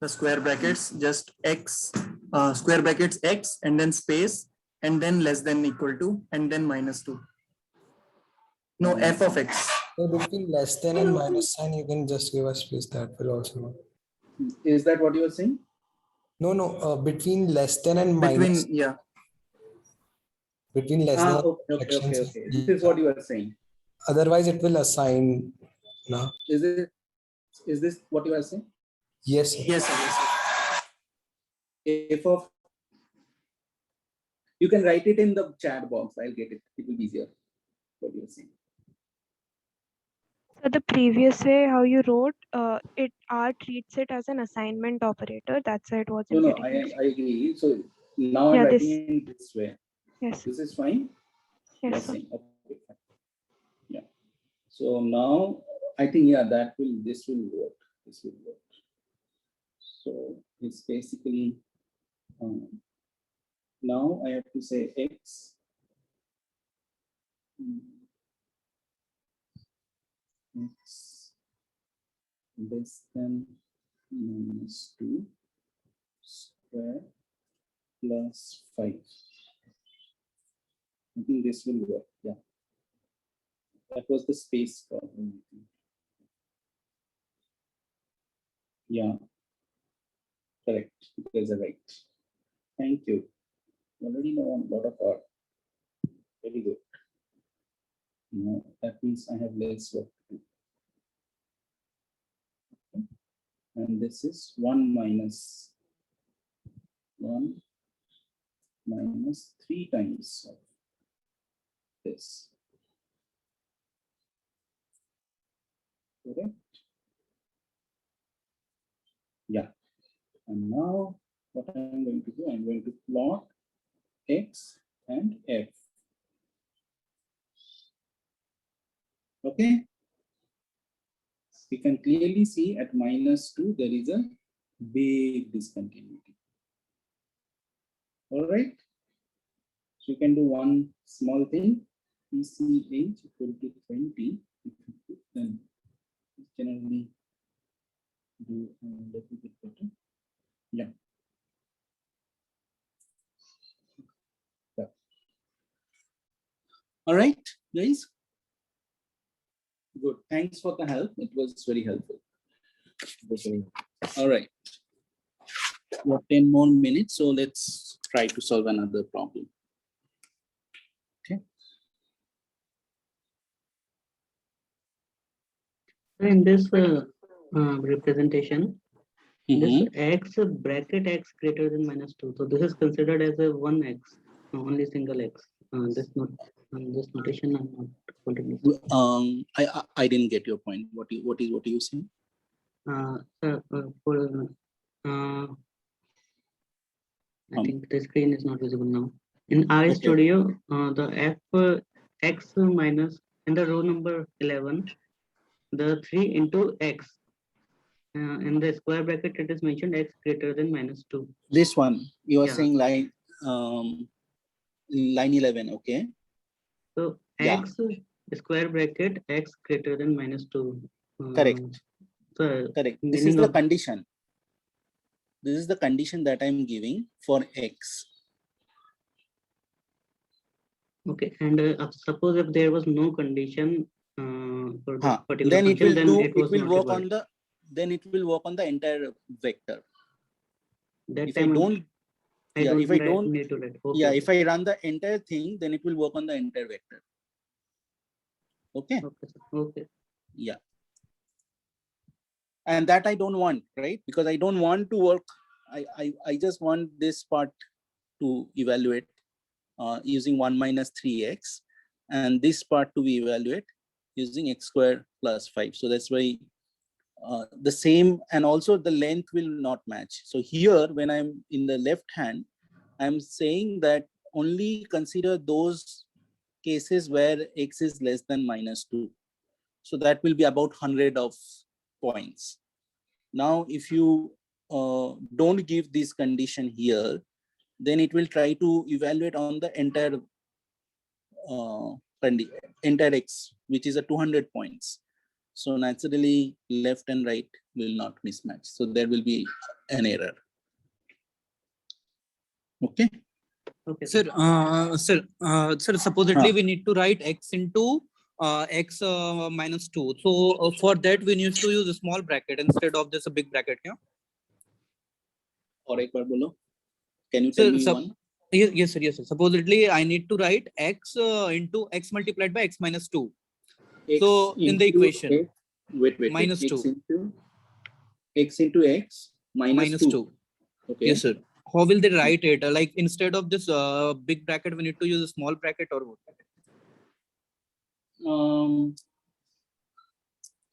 the square brackets, just x, square brackets x, and then space, and then less than equal to, and then -2. No, f of x. So between less than and minus sign, you can just give a space. That will also work. Is that what you are saying? No, between less than and minus. Yeah. Between less than Okay. This is what you are saying. Otherwise, it will assign. No. Is this what you are saying? Yes, sir. Yes, sir. F of, you can write it in the chat box. I'll get it. It will be easier. What you are saying. So the previous way how you wrote it, R treats it as an assignment operator. That's why it wasn't No, getting I agree. So now I'm writing it this way. Yes. This is fine. Yes, sir. Okay, fine. Yeah. So now I think this will work. This will work. So it's basically now I have to say x x less than -2 square plus 5. I think this will work. Yeah. That was the space problem. Yeah. Correct. You guys are right. Thank you. Already know a lot of art. Very good. No, that means I have less work to do. Okay. And this is 1 minus 3 times of this. Correct? Yeah. And now what I'm going to do, I'm going to plot x and f. Okay. we can clearly see at -2, there is a big discontinuity. All right. So you can do one small thing, PCH equal to 20. Then generally do a little bit better. Yeah. All right, guys. Good. Thanks for the help. It was very helpful. All right. We have 10 more minutes, so let's try to solve another problem. Okay. In this representation, this x bracket x greater than -2. So this is considered as a 1x, only single x. This notation I'm not fully. I didn't get your point. What are you saying? I think the screen is not visible now. In R Studio, the f x minus in the row number 11, the 3 into x. In the square bracket, it is mentioned x greater than -2. This one you are saying line 11, okay? So x square bracket x greater than -2. Correct. So correct. This is the condition. This is the condition that I'm giving for x. Okay, and suppose if there was no condition for this particular then function, then it will work on the entire vector. That if I don't need to write. Okay, if I run the entire thing, then it will work on the entire vector. Okay. Okay. Yeah. And that I don't want, right? Because I don't want to work. I just want this part to evaluate using 1 minus 3x, and this part to be evaluate using x squared plus 5. So that's why the same, and also the length will not match. So here, when I'm in the left hand, I'm saying that only consider those cases where x is less than -2. So that will be about 100 of points. Now, if you don't give this condition here, then it will try to evaluate on the entire x, which is a 200 points. So naturally, left and right will not mismatch. So there will be an error. Okay. Okay. Sir, supposedly we need to write x into x -2. So for that we need to use a small bracket instead of this a big bracket. Yeah. Or ek bar bolo. Can you tell me one? Yes, sir. Yes, sir. Supposedly I need to write x into x multiplied by x -2. So in the equation, wait. -2. X into x minus 2. Okay. Yes, sir. How will they write it? Like instead of this big bracket, we need to use a small bracket, or what?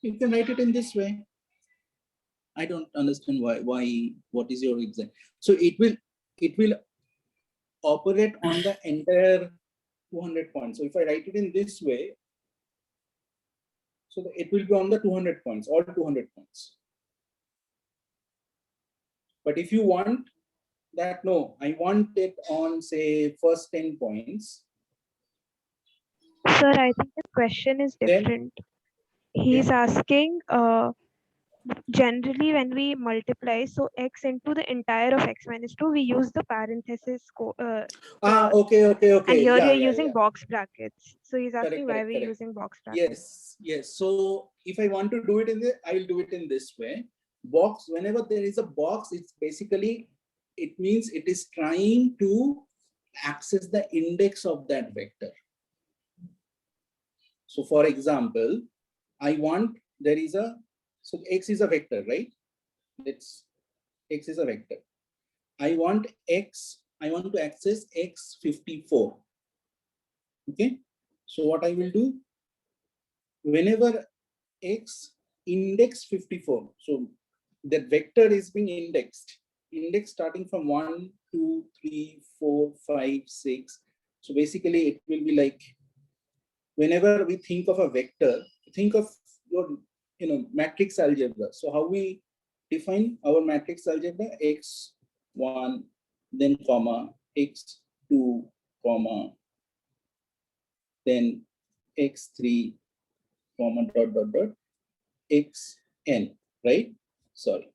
You can write it in this way. I don't understand why. What is your exact? So it will operate on the entire 200 points. So if I write it in this way, so it will be on the 200 points, all 200 points. But if you want that, no, I want it on, say, first 10 points. Sir, I think the question is different. He's asking, generally when we multiply, so x into the entire of x minus 2, we use the parenthesis. Okay. And here you're using box brackets. So he's asking why we're using box brackets. Yes. So if I want to do it in this, I'll do it in this way. Box, whenever there is a box, it's basically, it means it is trying to access the index of that vector. So for example, I want, there is a, so x is a vector, right? X is a vector. I want to access x54. Okay. So what I will do, whenever x index 54, so that vector is being indexed starting from 1, 2, 3, 4, 5, 6. So basically it will be like, whenever we think of a vector, think of your matrix algebra. So how we define our matrix algebra? X1, then comma, X2, comma, then X3, comma, dot, Xn, right? Sorry.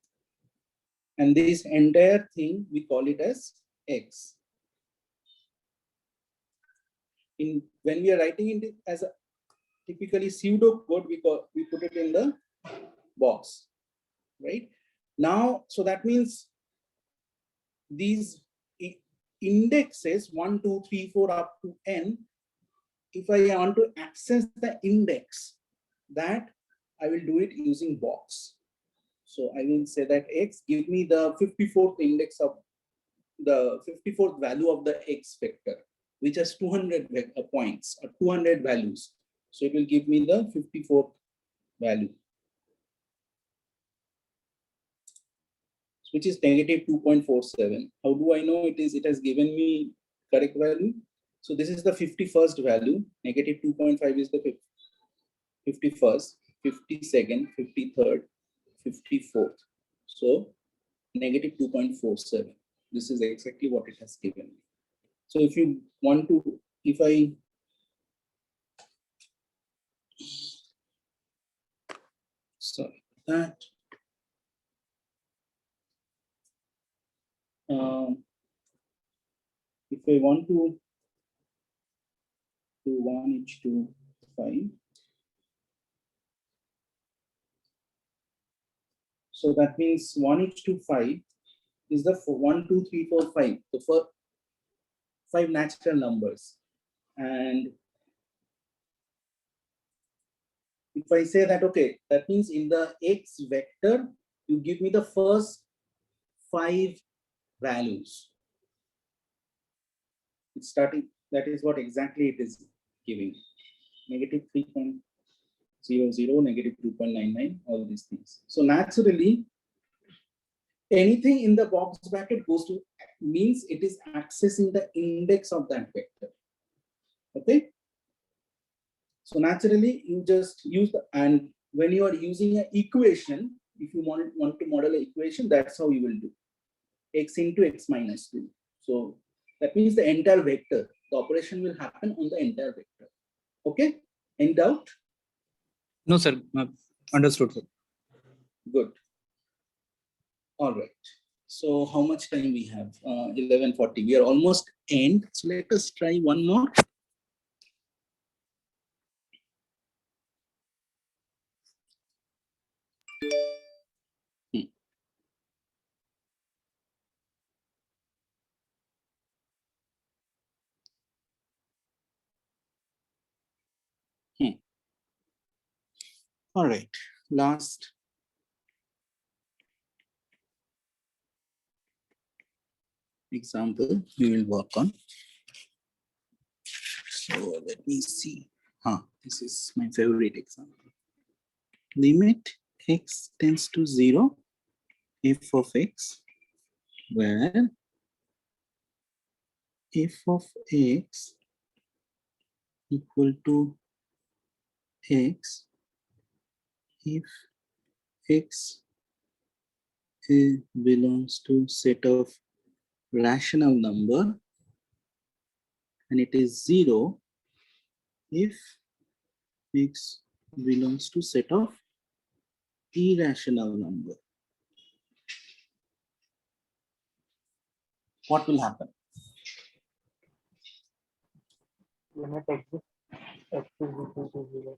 And this entire thing, we call it as X. When we are writing it as a typically pseudo code, we put it in the box, right? Now, so that means these indexes 1, 2, 3, 4 up to n, if I want to access the index, that I will do it using box. So I will say that X, give me the 54th index of the 54th value of the X vector, which has 200 points or 200 values. So it will give me the 54th value, which is negative 2.47. How do I know it has given me correct value? So this is the 51st value. Negative 2.5 is the 51st, 52nd, 53rd, 54th. So negative 2.47. This is exactly what it has given me. So if you want to, sorry, that. If I want to do 1 each to 5, so that means 1 each to 5 is the 1, 2, 3, 4, 5, the first 5 natural numbers. And if I say that, okay, that means in the X vector, you give me the first 5 values. It's starting, that is what exactly it is giving. Negative 3.00, negative 2.99, all these things. So naturally, anything in the box bracket goes to, means it is accessing the index of that vector. Okay. So naturally, you just use the, and when you are using an equation, if you want to model an equation, that's how you will do. X into x minus 2. So that means the entire vector, the operation will happen on the entire vector. Okay. Any doubt? No, sir. Understood, sir. Good. All right. So how much time we have? 11:40. We are almost end. So let us try one more. All right. Last. Example we will work on. So let me see. This is my favorite example. Limit x tends to 0, f of x, where f of x equal to x if x belongs to set of rational number, and it is 0 if x belongs to set of irrational number. What will happen? Limit exists. X is equal to 0.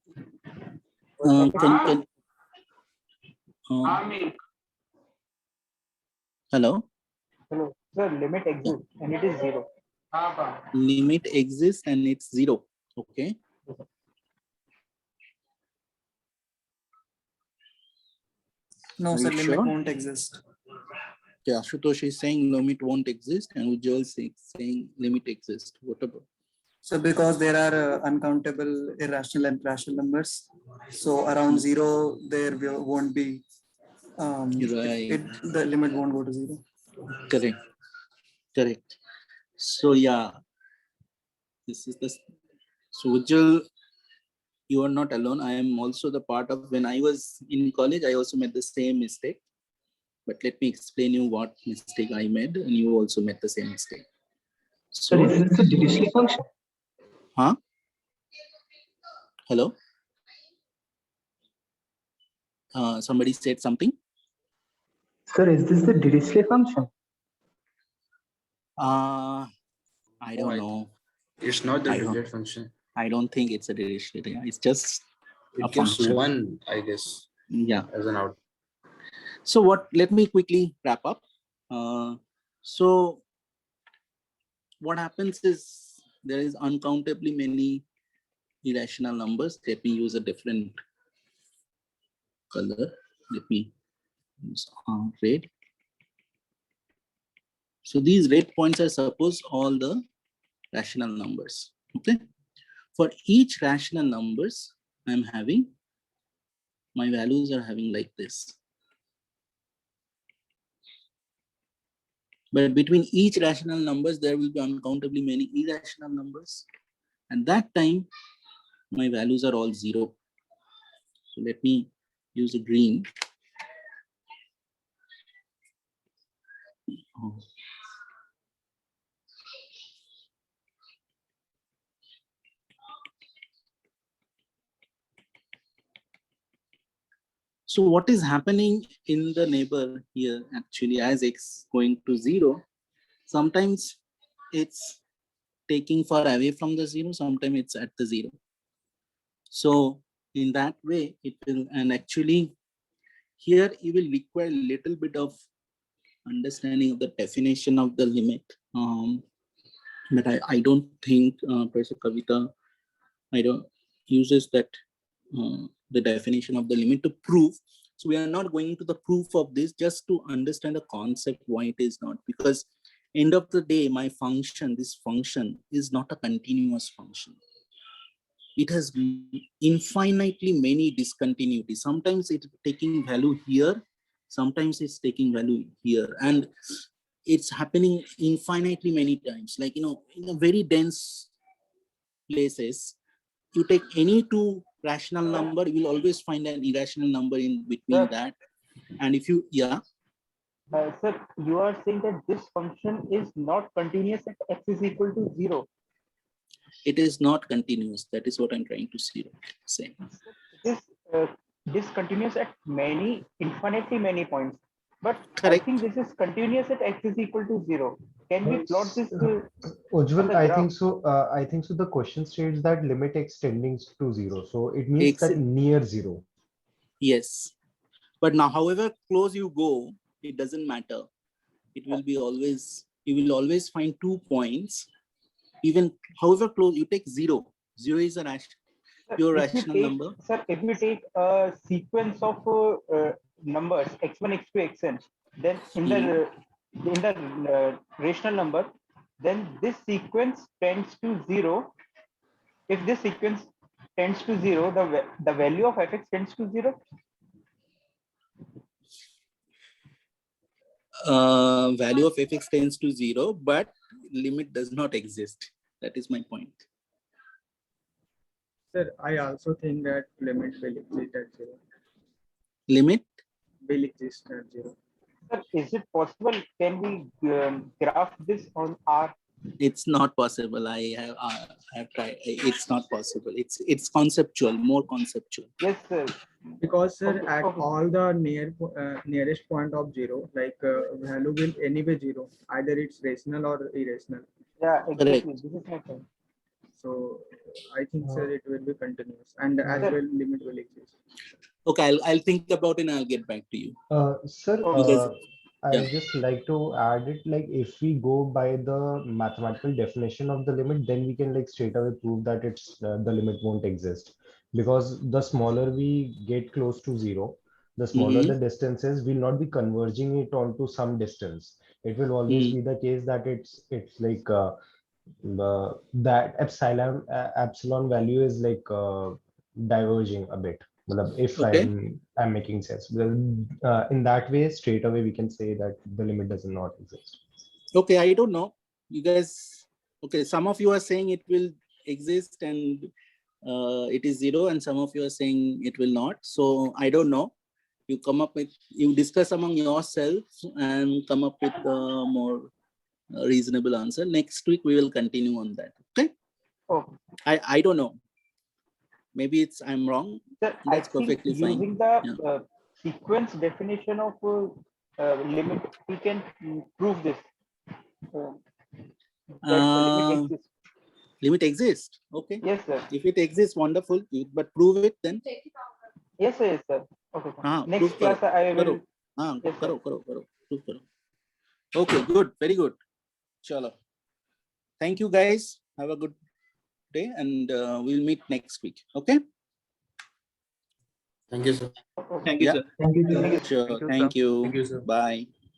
Hello? Hello. Sir, limit exists and it is 0. Limit exists and it's 0. Okay. No, Are sir, you limit sure? won't exist. Yeah, Ashutosh is saying limit won't exist, and Ujjwal is saying limit exists. What about? So because there are uncountable irrational and rational numbers, so around 0 there won't be, Right. the limit won't go to 0. Correct. Correct. So yeah, this is the, so Ujjwal, you are not alone. I am also the part of, when I was in college, I also made the same mistake. But let me explain you what mistake I made, and you also made the same mistake. So, Sir, is this a Dirichlet function? Huh? Hello? Somebody said something? Sir, is this the Dirichlet function? I don't know. It's not the I don't- Dirichlet function. I don't think it's a Dirichlet. It's just a It gives function. 1, I guess, Yeah. as an out. So let me quickly wrap up. So what happens is there is uncountably many irrational numbers. Let me use a different color. Let me use red. So these red points are suppose all the rational numbers. Okay. For each rational numbers, I'm having, my values are having like this. But between each rational numbers, there will be uncountably many irrational numbers. And that time, my values are all 0. So let me use a green. Oh. So what is happening in the neighbor here, actually, as x going to 0, sometimes it's taking far away from the 0, sometimes it's at the 0. So in that way, it will, and actually here you will require a little bit of understanding of the definition of the limit. But I don't think Professor Kavita, I don't uses that the definition of the limit to prove. So we are not going into the proof of this, just to understand the concept why it is not, because end of the day, my function, this function is not a continuous function. It has infinitely many discontinuities. Sometimes it's taking value here, sometimes it's taking value here, and it's happening infinitely many times. Like, in a very dense places, you take any two rational number, you will always find an irrational number in between that. And if you, Sir, you are saying that this function is not continuous at x is equal to 0. it is not continuous. That is what I'm trying to say. It is discontinuous at infinitely many points. But Correct. I think this is continuous at x is equal to 0. Can we plot this? Ujjwal, I think so. I think so. The question states that limit x tending to 0. So it means that near 0. Yes. But now, however close you go, it doesn't matter. It will be always, you will always find 2 points. Even however close, you take 0. 0 is a pure rational number. Sir, if we take a sequence of numbers x1, x2, xn, then in the rational number, then this sequence tends to 0. If this sequence tends to 0, the value of fx tends to 0. Value of fx tends to 0, but limit does not exist. That is my point. Sir, I also think that limit will exist at 0. Limit will exist at 0. Sir, is it possible? Can we graph this on R? It's not possible. I have tried. It's not possible. It's conceptual, more conceptual. Yes, sir. Because sir, at all the nearest point of 0, like value will anyway 0. Either it's rational or irrational. Yeah, exactly. This is my point. So I think sir, it will be continuous, and as well limit will exist. Okay, I'll think about it and I'll get back to you. Sir, Because, I just like to add it, like if we go by the mathematical definition of the limit, then we can like straight away prove that it's the limit won't exist, because the smaller we get close to 0, the smaller the distance is, we'll not be converging it onto some distance. It will always be the case that it's like that epsilon value is like diverging a bit. If I'm making sense, in that way, straight away we can say that the limit does not exist. Okay, I don't know. You guys, okay, some of you are saying it will exist, and it is 0, and some of you are saying it will not. So I don't know. You come up with, you discuss among yourselves and come up with a more reasonable answer. Next week we will continue on that. Okay. Oh. I don't know. Maybe I'm wrong. Sir, That's I think perfectly fine. using the Yeah. sequence definition of limit, we can prove this. That the limit exists. Limit exists. Okay. Yes, sir. If it exists, wonderful. But prove it then. Yes, sir. Yes, sir. Okay. Sir. Next Prove class I will. Yes, sir. Prove karo. Okay, good. Very good. Chalo. Thank you, guys. Have a good day, and we'll meet next week. Okay. Thank you, sir. Thank you, Yeah. sir. Thank you, sir. Sure. Thank you. Thank you, sir. Bye.